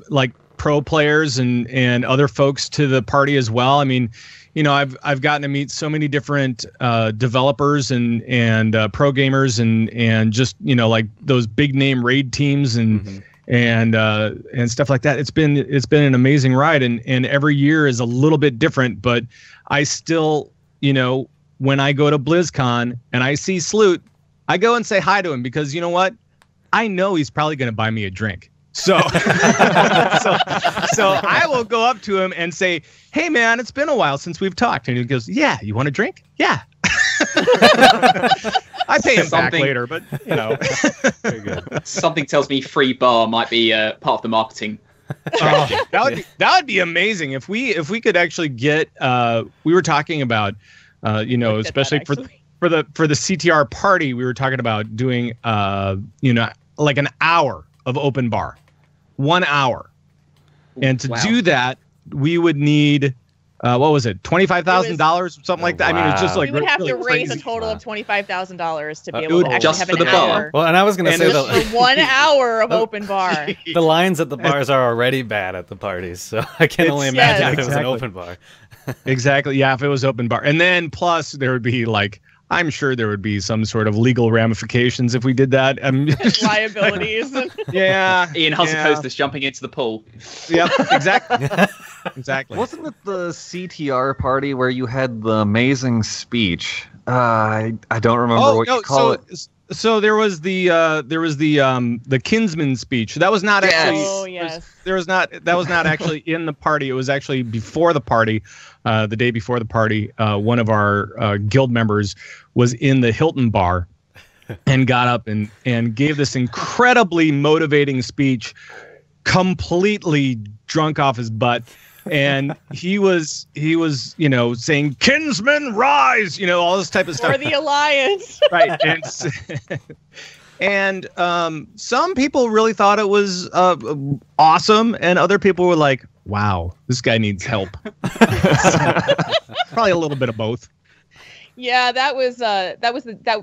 like pro players and other folks to the party as well. I mean, you know, I've gotten to meet so many different developers and pro gamers and just, you know, like those big name raid teams and stuff like that. It's been an amazing ride, and every year is a little bit different, but I still, you know, when I go to BlizzCon and I see Sloot, I go and say hi to him, because you know what? I know he's probably going to buy me a drink. So, so I will go up to him and say, hey man, it's been a while since we've talked. And he goes, yeah, you want a drink? Yeah. I pay him back later, but you know. Very good. Something tells me free bar might be part of the marketing. That would be amazing if we could actually get. We were talking about You know, Looked at that, especially actually. for the CTR party, we were talking about doing you know, like an hour of open bar, 1 hour, and to Wow. do that, we would need what was it, $25,000, something like that. I mean, it's just Wow. like We would have to really raise a crazy. total of $25,000 to be It able would to actually just have for an the bar. hour. Well, and I was gonna And say it's the For 1 hour of open bar. the lines at the bars are already bad at the parties, so I can only It's- imagine yeah, if it was an exactly. open bar. Exactly. Yeah, if it was open bar, and then plus there would be like, I'm sure there would be some sort of legal ramifications if we did that. Liabilities. Yeah. Ian Huss yeah. opposed to jumping into the pool. Yep. Exactly. Exactly. Wasn't it the CTR party where you had the amazing speech? I don't remember what you call it. So there was the Kinsman speech. That was not Yes. actually. Oh, yes. That was not actually in the party. It was actually before the party, the day before the party. One of our guild members was in the Hilton bar and got up and gave this incredibly motivating speech, completely drunk off his butt. And he was, you know, saying, "Kinsmen rise," you know, all this type of stuff. For the Alliance. Right. And some people really thought it was awesome, and other people were like, "Wow, this guy needs help." Probably a little bit of both. Yeah, that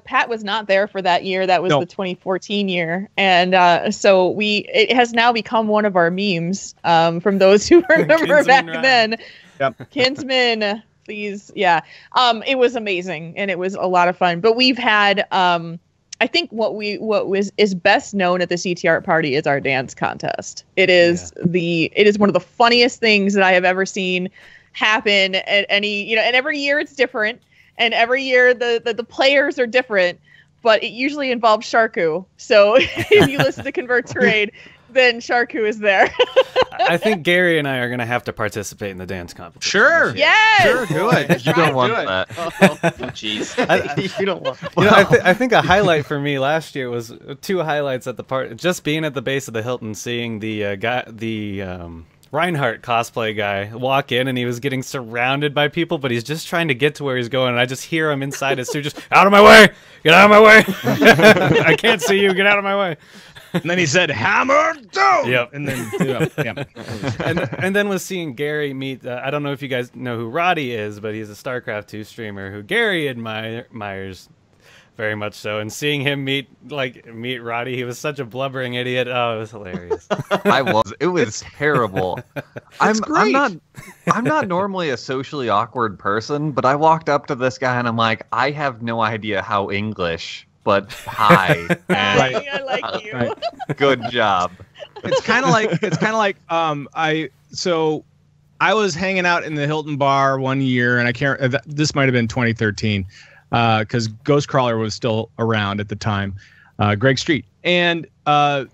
Pat was not there for that year. That was No. the 2014 year, and so it has now become one of our memes. From those who remember Kinsman back ride. then, Yep. Kinsman, please, yeah. It was amazing and it was a lot of fun. But we've had, I think what is best known at the CTR party is our dance contest. It is one of the funniest things that I have ever seen happen at any, you know, and every year it's different. And every year the players are different, but it usually involves Sharku. So if you listen to Convert Trade, then Sharku is there. I think Gary and I are gonna have to participate in the dance competition. Sure. this year. Yes. Sure, do it. You don't want do it. that. Oh, jeez. You don't want. You know, I think a highlight for me last year was two highlights at the party. Just being at the base of the Hilton, seeing the Reinhardt cosplay guy walk in, and he was getting surrounded by people, but he's just trying to get to where he's going. And I just hear him inside his suit, just out of my way, get out of my way. I can't see you, get out of my way. And then he said, "Hammer down." Yep. And then And then was seeing Gary meet. I don't know if you guys know who Roddy is, but he's a StarCraft 2 streamer who Gary admires very much so. And seeing him meet Roddy, he was such a blubbering idiot. Oh, it was hilarious. It was terrible. I'm not normally a socially awkward person, but I walked up to this guy and I'm like, I have no idea how English, but hi. And Right. I like you. Right. good job. it's kind of like I was hanging out in the Hilton bar one year, and I can't. This might have been 2013, because Ghostcrawler was still around at the time, Greg Street, and I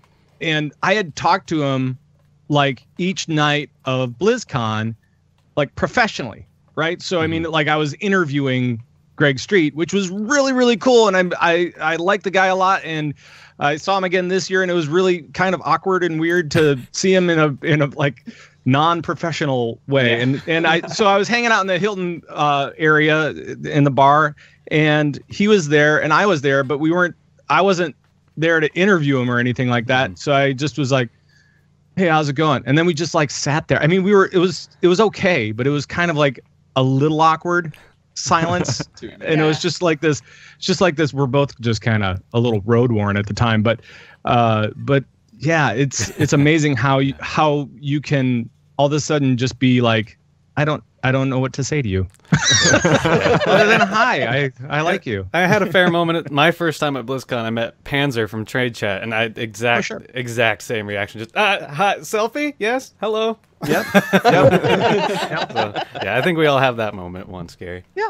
had talked to him like each night of BlizzCon, like professionally, right? So I mean, like I was interviewing Greg Street, which was really, really cool, and I like the guy a lot, and I saw him again this year, and it was really kind of awkward and weird to see him in a like non-professional way. Yeah. And I was hanging out in the Hilton area in the bar, and he was there and I was there, but I wasn't there to interview him or anything like that. So I just was like, "Hey, how's it going?" And then we just like sat there. I mean, it was okay, but it was kind of like a little awkward silence. And it was just like this. We're both just kind of a little road worn at the time, but yeah, it's amazing how you can all of a sudden just be like, I don't know what to say to you other than hi, I like you. I had a fair moment. My first time at BlizzCon, I met Panzer from Trade Chat, and I exact same reaction. Just hi, selfie, yes, hello. Yep. So, yeah, I think we all have that moment once, Gary. Yeah,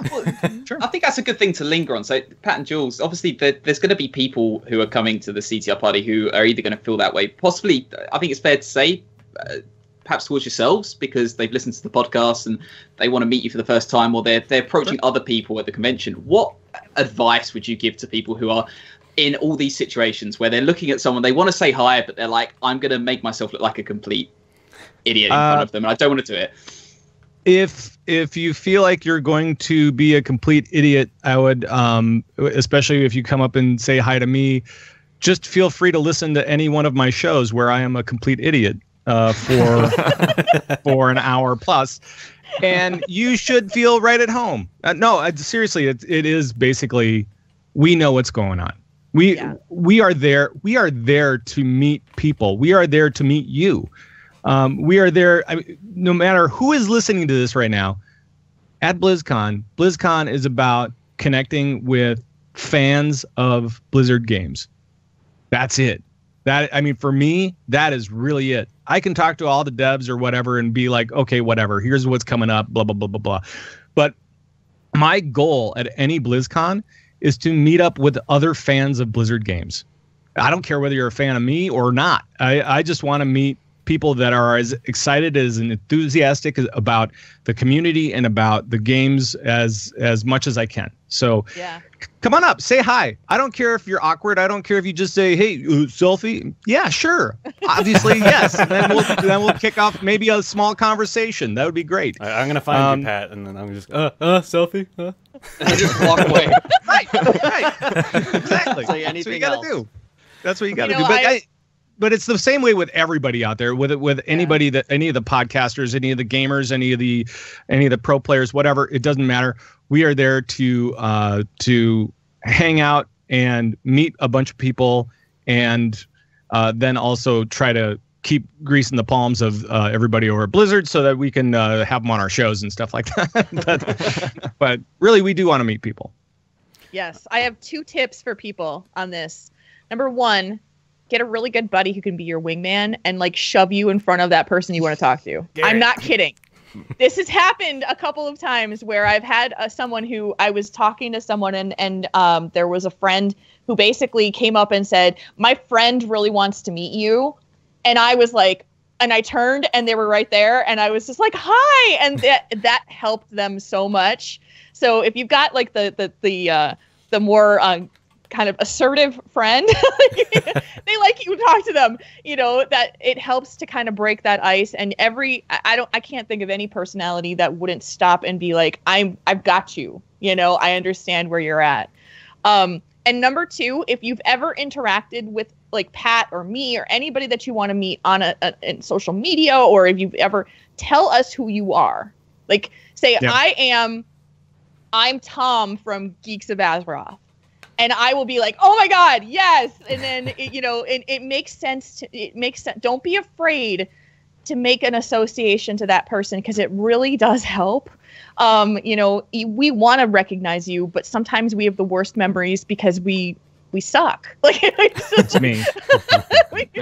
sure. I think that's a good thing to linger on. So, Pat and Jules, obviously, there's going to be people who are coming to the CTR party who are either going to feel that way. Possibly, I think it's fair to say, perhaps towards yourselves, because they've listened to the podcast and they want to meet you for the first time, or they're approaching other people at the convention. What advice would you give to people who are in all these situations where they're looking at someone, they want to say hi, but they're like, I'm going to make myself look like a complete idiot in front of them, and I don't want to do it? if you feel like you're going to be a complete idiot, I would, especially if you come up and say hi to me, just feel free to listen to any one of my shows where I am a complete idiot for an hour plus, and you should feel right at home. No, seriously, it is basically, we know what's going on. We are there. We are there to meet people. We are there to meet you. We are there. I mean, no matter who is listening to this right now, at BlizzCon. BlizzCon is about connecting with fans of Blizzard games. That's it. I mean, for me, that is really it. I can talk to all the devs or whatever and be like, okay, whatever. Here's what's coming up. Blah blah blah blah blah. But my goal at any BlizzCon is to meet up with other fans of Blizzard games. I don't care whether you're a fan of me or not. I just want to meet people that are as excited as and enthusiastic about the community and about the games as much as I can. So come on up, say hi. I don't care if you're awkward. I don't care if you just say, hey, selfie. Yeah, sure. Obviously, yes. And then we'll kick off maybe a small conversation. That would be great. I'm going to find you, Pat, and then I'm just, selfie. And just walk away. Right. Exactly. Say anything That's what you got to do. That's what you got to do. But it's the same way with everybody out there, with anybody that any of the podcasters, any of the gamers, any of the pro players, whatever. It doesn't matter. We are there to hang out and meet a bunch of people, and then also try to keep greasing the palms of everybody over at Blizzard so that we can have them on our shows and stuff like that. but really, we do want to meet people. Yes, I have 2 tips for people on this. Number 1. Get a really good buddy who can be your wingman and like shove you in front of that person you want to talk to. Gary. I'm not kidding. This has happened a couple of times where I've had someone who I was talking to someone and there was a friend who basically came up and said, my friend really wants to meet you. And I was like, and I turned and they were right there. And I was just like, hi. And that helped them so much. So if you've got like the more, kind of assertive friend, they like you to talk to them, that it helps to kind of break that ice. And I can't think of any personality that wouldn't stop and be like, I've got you, I understand where you're at. And number 2, if you've ever interacted with like Pat or me or anybody that you want to meet on in social media, or if you've ever, tell us who you are. Like say, I'm Tom from Geeks of Azeroth. And I will be like, oh my God, yes. And then, it makes sense. It makes sense. Don't be afraid to make an association to that person, because it really does help. We want to recognize you, but sometimes we have the worst memories because we suck. That's me.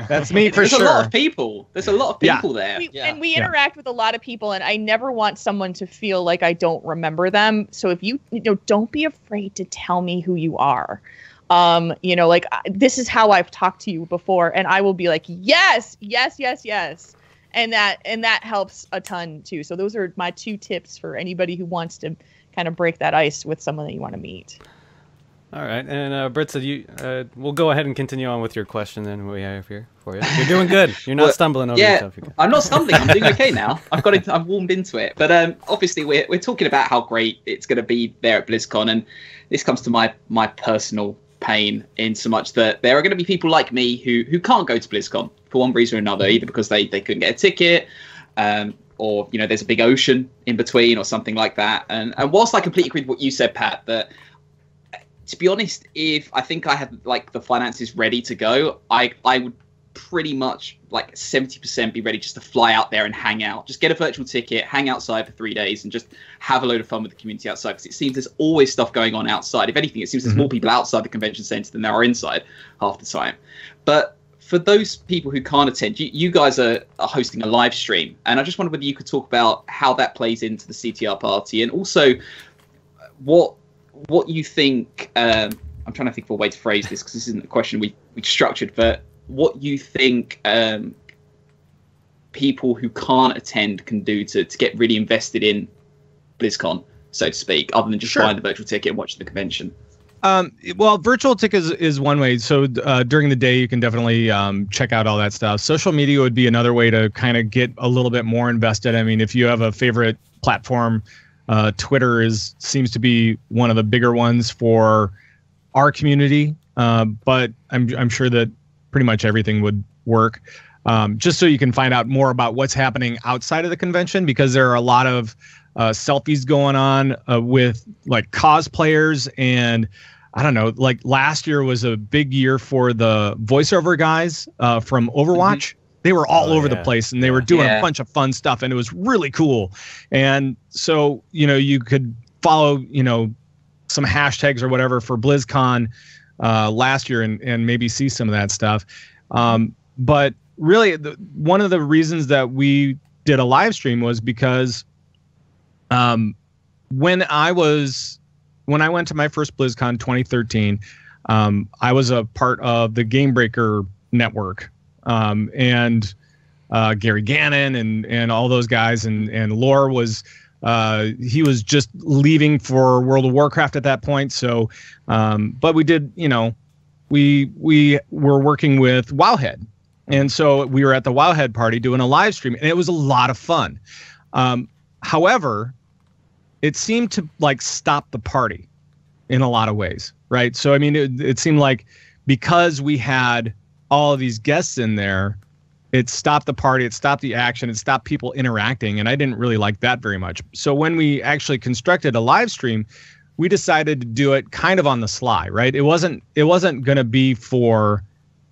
That's me for sure. There's a lot of people. There's a lot of people there. And we interact with a lot of people, and I never want someone to feel like I don't remember them. So if you don't be afraid to tell me who you are. This is how I've talked to you before, and I will be like, yes. And that helps a ton too. So those are my 2 tips for anybody who wants to kind of break that ice with someone that you want to meet. All right, and Britza, we'll go ahead and continue on with your question then we have here for you. You're doing good. You're not stumbling over yourself. I'm not stumbling. I'm doing okay now. I've warmed into it. But obviously, we're talking about how great it's going to be there at BlizzCon, and this comes to my personal pain in so much that there are going to be people like me who can't go to BlizzCon for one reason or another, either because they couldn't get a ticket, or there's a big ocean in between or something like that. And whilst I completely agree with what you said, Pat, that to be honest, if I think I had like the finances ready to go, I would pretty much like 70% be ready just to fly out there and hang out, just get a virtual ticket, hang outside for 3 days and just have a load of fun with the community outside, because it seems there's always stuff going on outside. If anything, it seems there's more people outside the convention center than there are inside half the time. But for those people who can't attend, you guys are hosting a live stream, and I just wondered whether you could talk about how that plays into the CTR party, and also what you think. I'm trying to think of a way to phrase this, because this isn't a question we structured, but what you think people who can't attend can do to get really invested in BlizzCon, so to speak, other than just buying the virtual ticket and watching the convention. Well, virtual tick is one way. So during the day, you can definitely check out all that stuff. Social media would be another way to kind of get a little bit more invested. I mean, if you have a favorite platform, Twitter seems to be one of the bigger ones for our community. But I'm sure that pretty much everything would work. Just so you can find out more about what's happening outside of the convention, because there are a lot of selfies going on with like cosplayers, and I don't know, like last year was a big year for the voiceover guys from Overwatch. They were all over the place, and they were doing a bunch of fun stuff, and it was really cool. And so, you could follow, some hashtags or whatever for BlizzCon last year and maybe see some of that stuff. But really, one of the reasons that we did a live stream was because when I went to my first BlizzCon 2013, I was a part of the Game Breaker network, and Gary Gannon and all those guys, and Lore was he was just leaving for World of Warcraft at that point. So, but we did, we were working with Wowhead, and so we were at the Wowhead party doing a live stream, and it was a lot of fun. However, it seemed to like stop the party in a lot of ways, right? So, I mean, it seemed like because we had all of these guests in there, it stopped the party, it stopped the action, it stopped people interacting, and I didn't really like that very much. So when we actually constructed a live stream, we decided to do it kind of on the sly, right? It wasn't going to be for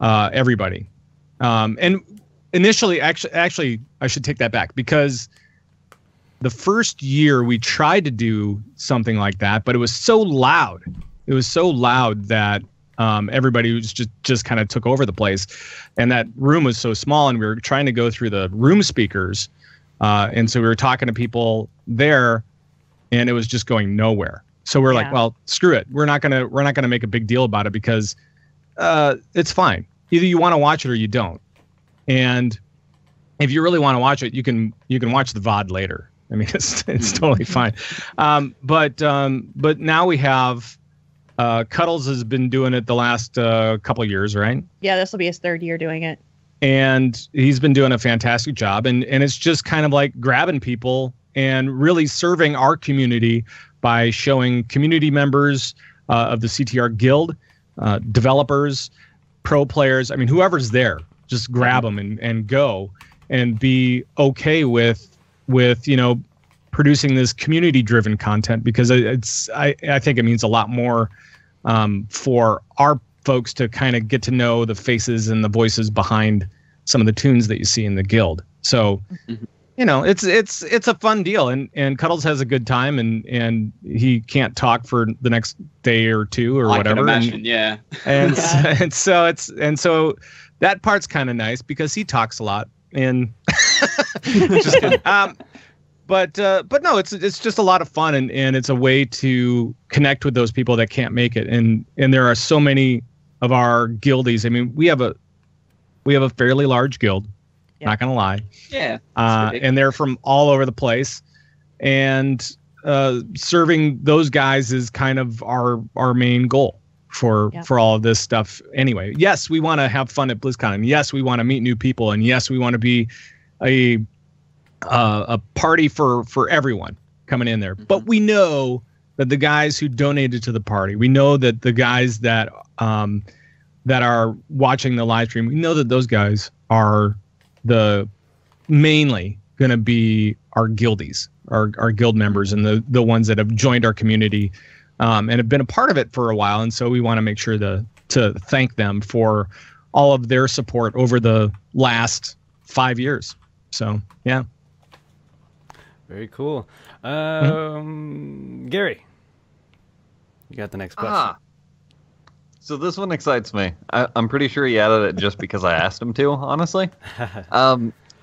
everybody. And initially, actually, I should take that back, because the first year we tried to do something like that, but it was so loud. It was so loud that everybody was just kind of took over the place, and that room was so small, and we were trying to go through the room speakers, and so we were talking to people there, and it was just going nowhere. So we're like, well, screw it. We're not gonna make a big deal about it, because it's fine. Either you want to watch it or you don't. And if you really want to watch it, you can watch the VOD later. I mean, it's totally fine. But now we have Cuddles has been doing it the last couple of years, right? Yeah, this will be his third year doing it. And he's been doing a fantastic job. And it's just kind of like grabbing people and really serving our community by showing community members of the CTR Guild, developers, pro players. I mean, whoever's there, just grab them and go and be okay with producing this community-driven content, because I think it means a lot more for our folks to kind of get to know the faces and the voices behind some of the tunes that you see in the guild. So, it's a fun deal, and Cuddles has a good time, and he can't talk for the next day or two or whatever. I can imagine, and so that part's kind of nice, because he talks a lot, and just kidding. But no, it's just a lot of fun, and it's a way to connect with those people that can't make it. And there are so many of our guildies. I mean, we have a fairly large guild, not gonna lie. Yeah. And they're from all over the place, and serving those guys is kind of our main goal for all of this stuff. Anyway, yes, we want to have fun at BlizzCon, and yes, we want to meet new people, and yes, we want to be a party for everyone coming in there. But we know that the guys who donated to the party, we know that the guys that are watching the live stream, we know that those guys are mainly going to be our guildies, our guild members, and the ones that have joined our community and have been a part of it for a while. And so we want to make sure to thank them for all of their support over the last 5 years. So, yeah. Very cool. Gary, you got the next question. So this one excites me. I'm pretty sure he added it just because I asked him to, honestly.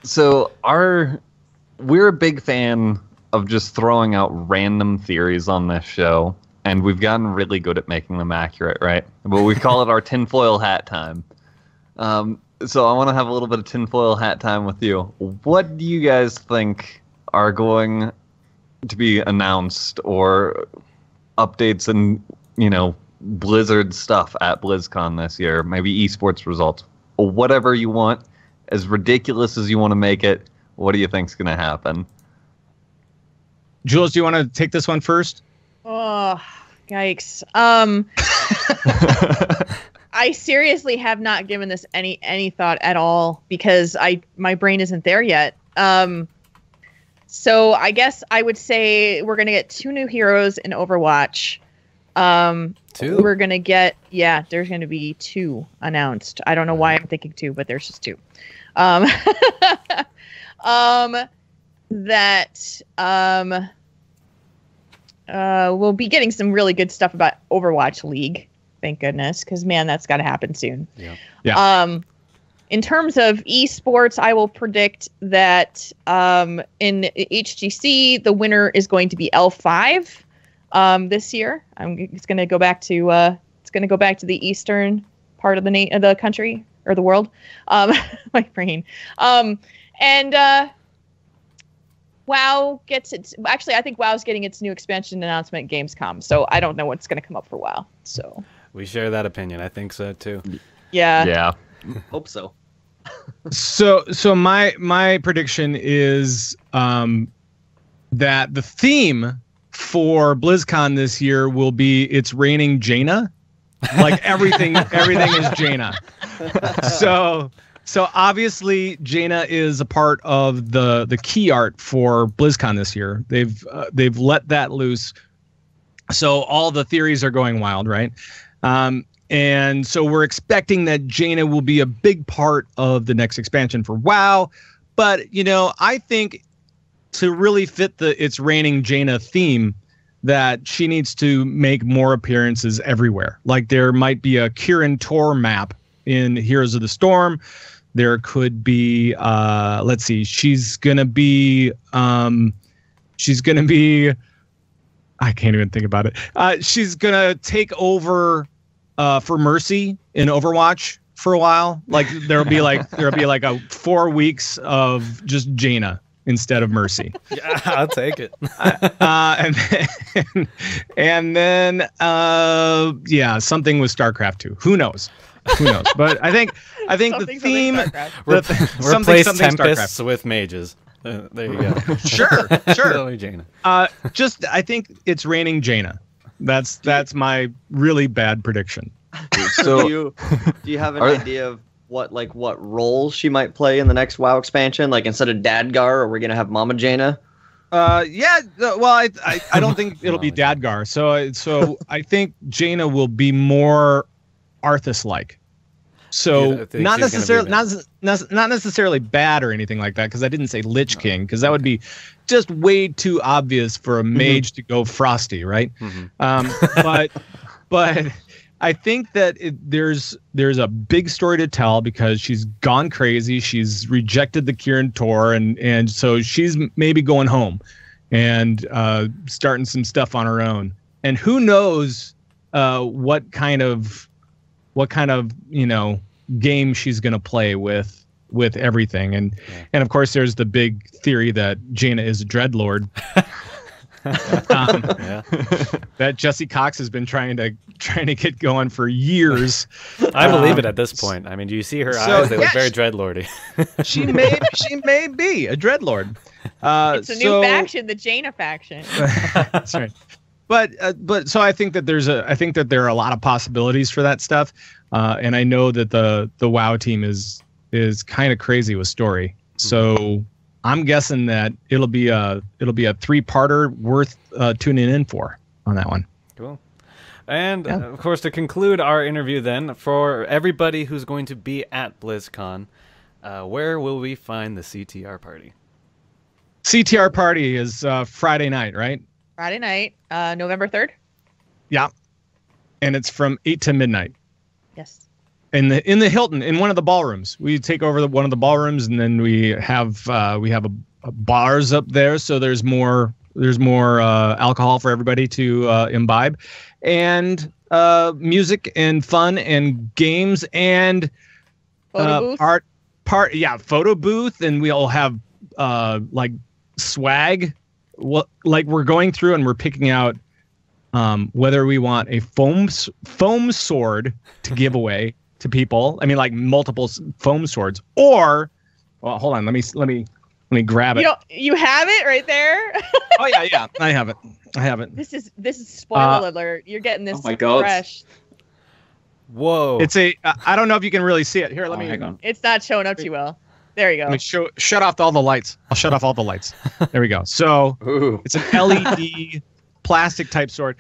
So we're a big fan of just throwing out random theories on this show, and we've gotten really good at making them accurate, right? But we call it our tinfoil hat time. So I want to have a little bit of tinfoil hat time with you. What do you guys think are going to be announced, or updates and Blizzard stuff at BlizzCon this year, maybe esports results, or whatever you want, as ridiculous as you want to make it. What do you think's going to happen? Jules, do you want to take this one first? Oh, yikes. I seriously have not given this any thought at all because my brain isn't there yet. So I guess I would say we're gonna get 2 new heroes in Overwatch. 2? We're gonna get there's gonna be 2 announced. I don't know why I'm thinking 2, but there's just 2. We'll be getting some really good stuff about Overwatch League. Thank goodness, because man, that's got to happen soon. Yeah. In terms of esports, I will predict that in HGC, the winner is going to be L5 this year. It's going to go back to the eastern part of the country or the world. My brain. WoW gets its. Actually, I think WoW's getting its new expansion announcement at Gamescom. So I don't know what's going to come up for WoW. So we share that opinion. I think so too. Yeah. Yeah. Hope so. So my prediction is that the theme for BlizzCon this year will be it's raining Jaina. Like everything is Jaina. So obviously Jaina is a part of the key art for BlizzCon this year. They've let that loose. So all the theories are going wild, right? And so we're expecting that Jaina will be a big part of the next expansion for WoW. But, I think to really fit It's Raining Jaina theme, that she needs to make more appearances everywhere. Like there might be a Kirin Tor map in Heroes of the Storm. There could be, let's see, she's going to be, I can't even think about it. She's going to take over for Mercy in Overwatch for a while. Like there'll be like a 4 weeks of just Jaina instead of Mercy. Yeah, I'll take it. And then something with StarCraft 2. Who knows? But I think the theme replace tempests with mages. There you go. Sure. Jaina. I think it's raining Jaina. That's my really bad prediction. So do you have an idea of what role she might play in the next WoW expansion? Like instead of Dadgar, are we gonna have Mama Jaina? Yeah. Well, I don't think it'll be Dadgar. So I think Jaina will be more Arthas-like. So not necessarily bad or anything like that, because I didn't say Lich King, because that would be just way too obvious for a mage to go frosty, right? But I think that there's a big story to tell, because she's gone crazy. She's rejected the Kirin Tor, and so she's maybe going home and starting some stuff on her own. And who knows what kind of game she's going to play with everything. And of course there's the big theory that Jaina is a dreadlord. That Jesse Cox has been trying to get going for years. I believe it at this point. I mean, do you see her eyes? They look very dreadlordy. she may be a dreadlord. It's a new faction, the Jaina faction. That's right. But so I think that there are a lot of possibilities for that stuff, and I know that the WoW team is kind of crazy with story. So I'm guessing that it'll be a 3-parter worth tuning in for on that one. Cool. And of course, to conclude our interview, then, for everybody who's going to be at BlizzCon, where will we find the CTR Party? CTR Party is Friday night, right? Friday night, November 3rd. Yeah, and it's from 8 to midnight. Yes. In the Hilton, in one of the ballrooms. We take over one of the ballrooms, and then we have a bars up there, so there's more alcohol for everybody to imbibe, and music and fun and games and photo booth, and we'll have like swag. Well, like we're going through and we're picking out whether we want a foam sword to give away to people. I mean, like multiple foam swords, or well, hold on, let me grab it. You have it right there. Oh yeah, I have it. This is spoiler alert. You're getting this Oh my God. fresh. Whoa. It's a. I don't know if you can really see it. Here, let me. Hang on. It's not showing up too well. There you go. Let me shut off all the lights. I'll shut off all the lights. There we go. So Ooh. it's an LED plastic type sword.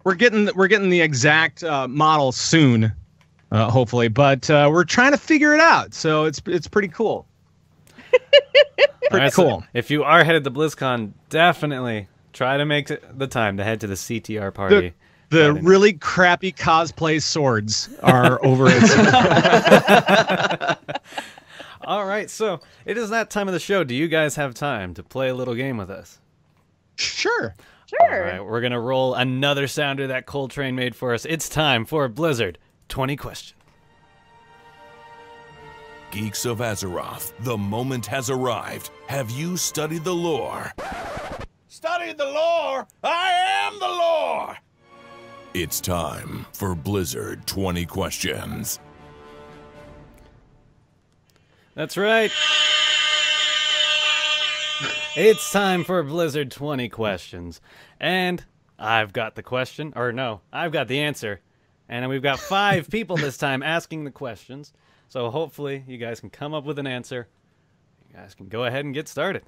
We're getting the exact model soon, hopefully. But we're trying to figure it out. So it's pretty cool. Pretty cool. So if you are headed to BlizzCon, definitely try to make the time to head to the CTR Party. The really crappy cosplay swords are over at All right, so it is that time of the show. Do you guys have time to play a little game with us? Sure. All right, we're going to roll another sounder that Coltrane made for us. It's time for Blizzard 20 Questions. Geeks of Azeroth, the moment has arrived. Have you studied the lore? Studied the lore? I am the lore! It's time for Blizzard 20 Questions. That's right. It's time for Blizzard 20 Questions. And I've got the question, or no, I've got the answer. And we've got 5 people this time asking the questions. So hopefully you guys can come up with an answer. You guys can go ahead and get started.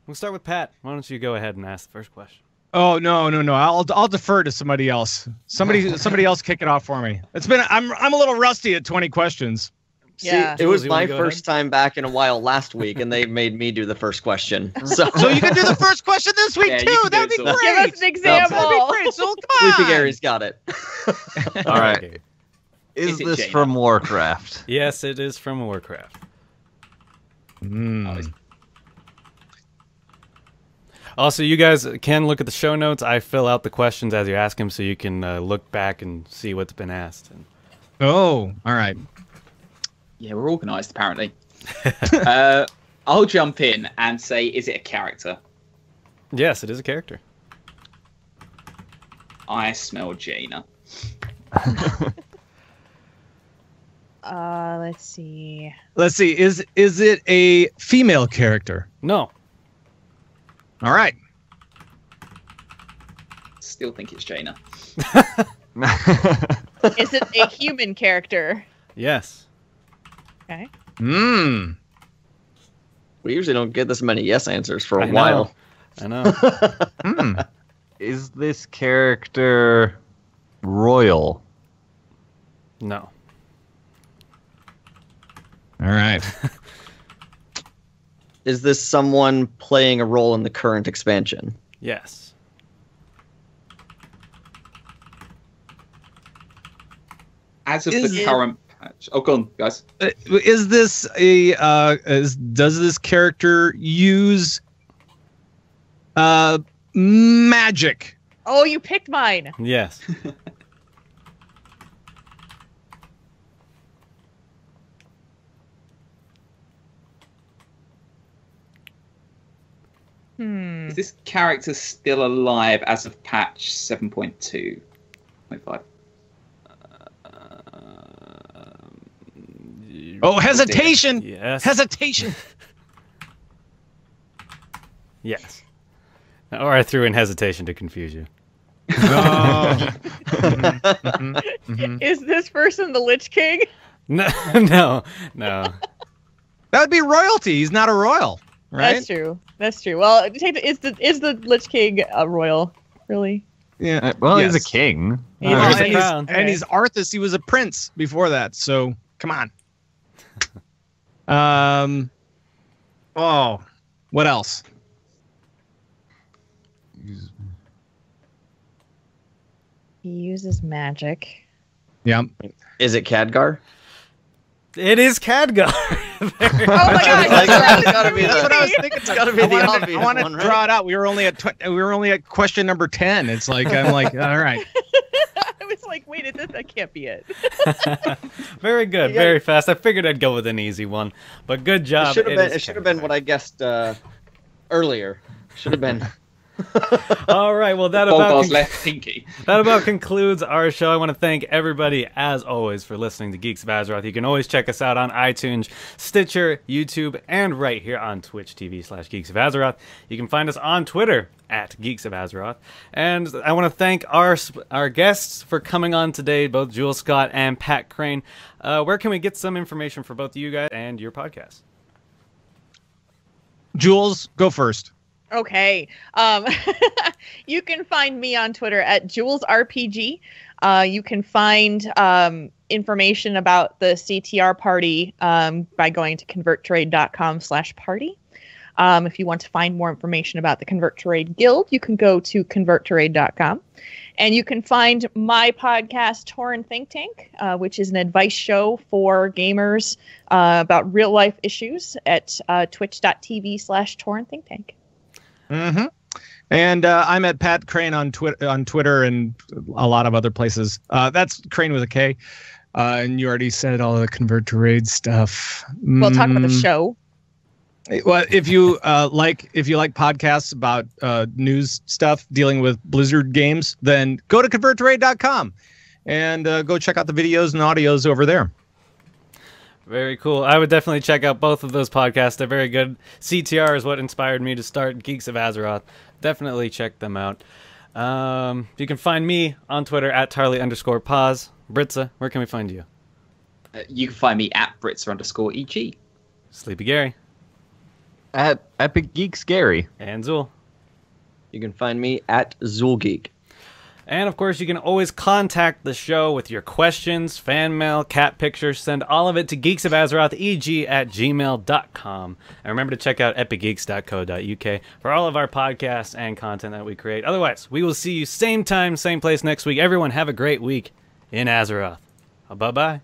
We'll start with Pat. Why don't you go ahead and ask the first question? Oh no! I'll defer to somebody else. Somebody else kick it off for me. I'm a little rusty at 20 questions. Yeah. See, it was Jules, you wanna my go first time back in a while last week, and they made me do the first question. So You can do the first question this week Yeah, you too. can do That'd it, be Zul. great. Give us an example. That'd be great. So come on. Sleepy Gary's got it. All right. Okay. Is it this Jaina? from Warcraft? Yes, it is from Warcraft. Also, you guys can look at the show notes. I fill out the questions as you ask them, so you can look back and see what's been asked. Oh, all right. Yeah, we're organised apparently. I'll jump in and say, is it a character? Yes, it is a character. I smell Jaina. Let's see. Let's see. Is it a female character? No. All right. Still think it's Jaina. Is it a human character? Yes. Okay. Hmm. We usually don't get this many yes answers for a I know. while. I know. Is this character royal? No. All right. Is this someone playing a role in the current expansion? Yes. As of Is the it- current patch. Oh, go on, guys. Is this a does this character use magic? Oh, you picked mine. Yes. Is this character still alive as of patch 7.2.5? Oh, hesitation. Yes. Hesitation. Yes. Or I threw in hesitation to confuse you. Oh. Is this person the Lich King? No, no, no. That would be royalty. He's not a royal, right? That's true. That's true. Well, is the Lich King a royal? Really? Yeah. Well, he's Yes. a king. He's Well, Here's a a and, king. he's, crown. and he's Arthas. He was a prince before that. So come on. Oh, what else? He uses magic. Yeah. Is it Khadgar? It is Khadgar. Oh my god! It's gotta be That's what I was the, thinking. it's gotta be the I obvious wanted one, to right? draw it out. We were only at question number 10. It's like I'm like, all right. I was like, wait, that can't be it. Very good, very fast. I figured I'd go with an easy one, but good job. It should have been. is It should have been Khadgar. what I guessed earlier. Should have been. All right, well, that Bulgar's about left pinky. that about concludes our show. I want to thank everybody, as always, for listening to Geeks of Azeroth. You can always check us out on iTunes, Stitcher, YouTube, and right here on Twitch TV/Geeks of Azeroth. You can find us on Twitter at Geeks of Azeroth. And I want to thank our guests for coming on today, both Jules Scott and Pat Krane. Where can we get some information for both of you guys and your podcast? Jules, go first. Okay. You can find me on Twitter at JulesRPG. You can find information about the CTR Party by going to converttrade.com/party. If you want to find more information about the Convert to Raid Guild, you can go to converttoraid.com. And you can find my podcast, Tauren Think Tank, which is an advice show for gamers about real life issues at twitch.tv/Tauren Think Tank. Mm-hmm. And I'm at Pat Krane on Twitter and a lot of other places. That's Krane with a K. And you already said all the Convert to Raid stuff. We'll talk about the show. Well, if you like podcasts about news stuff dealing with Blizzard games, then go to converttoraid.com and go check out the videos and audios over there. Very cool. I would definitely check out both of those podcasts. They're very good. CTR is what inspired me to start Geeks of Azeroth. Definitely check them out. You can find me on Twitter at Tarly_pause. Britza, where can we find you? You can find me at Britza_EG. Sleepy Gary. At Epic Geeks Gary. And Zool. You can find me at ZoolGeek. And, of course, you can always contact the show with your questions, fan mail, cat pictures. Send all of it to geeksofazerotheg@gmail.com. And remember to check out epicgeeks.co.uk for all of our podcasts and content that we create. Otherwise, we will see you same time, same place next week. Everyone, have a great week in Azeroth. Bye-bye.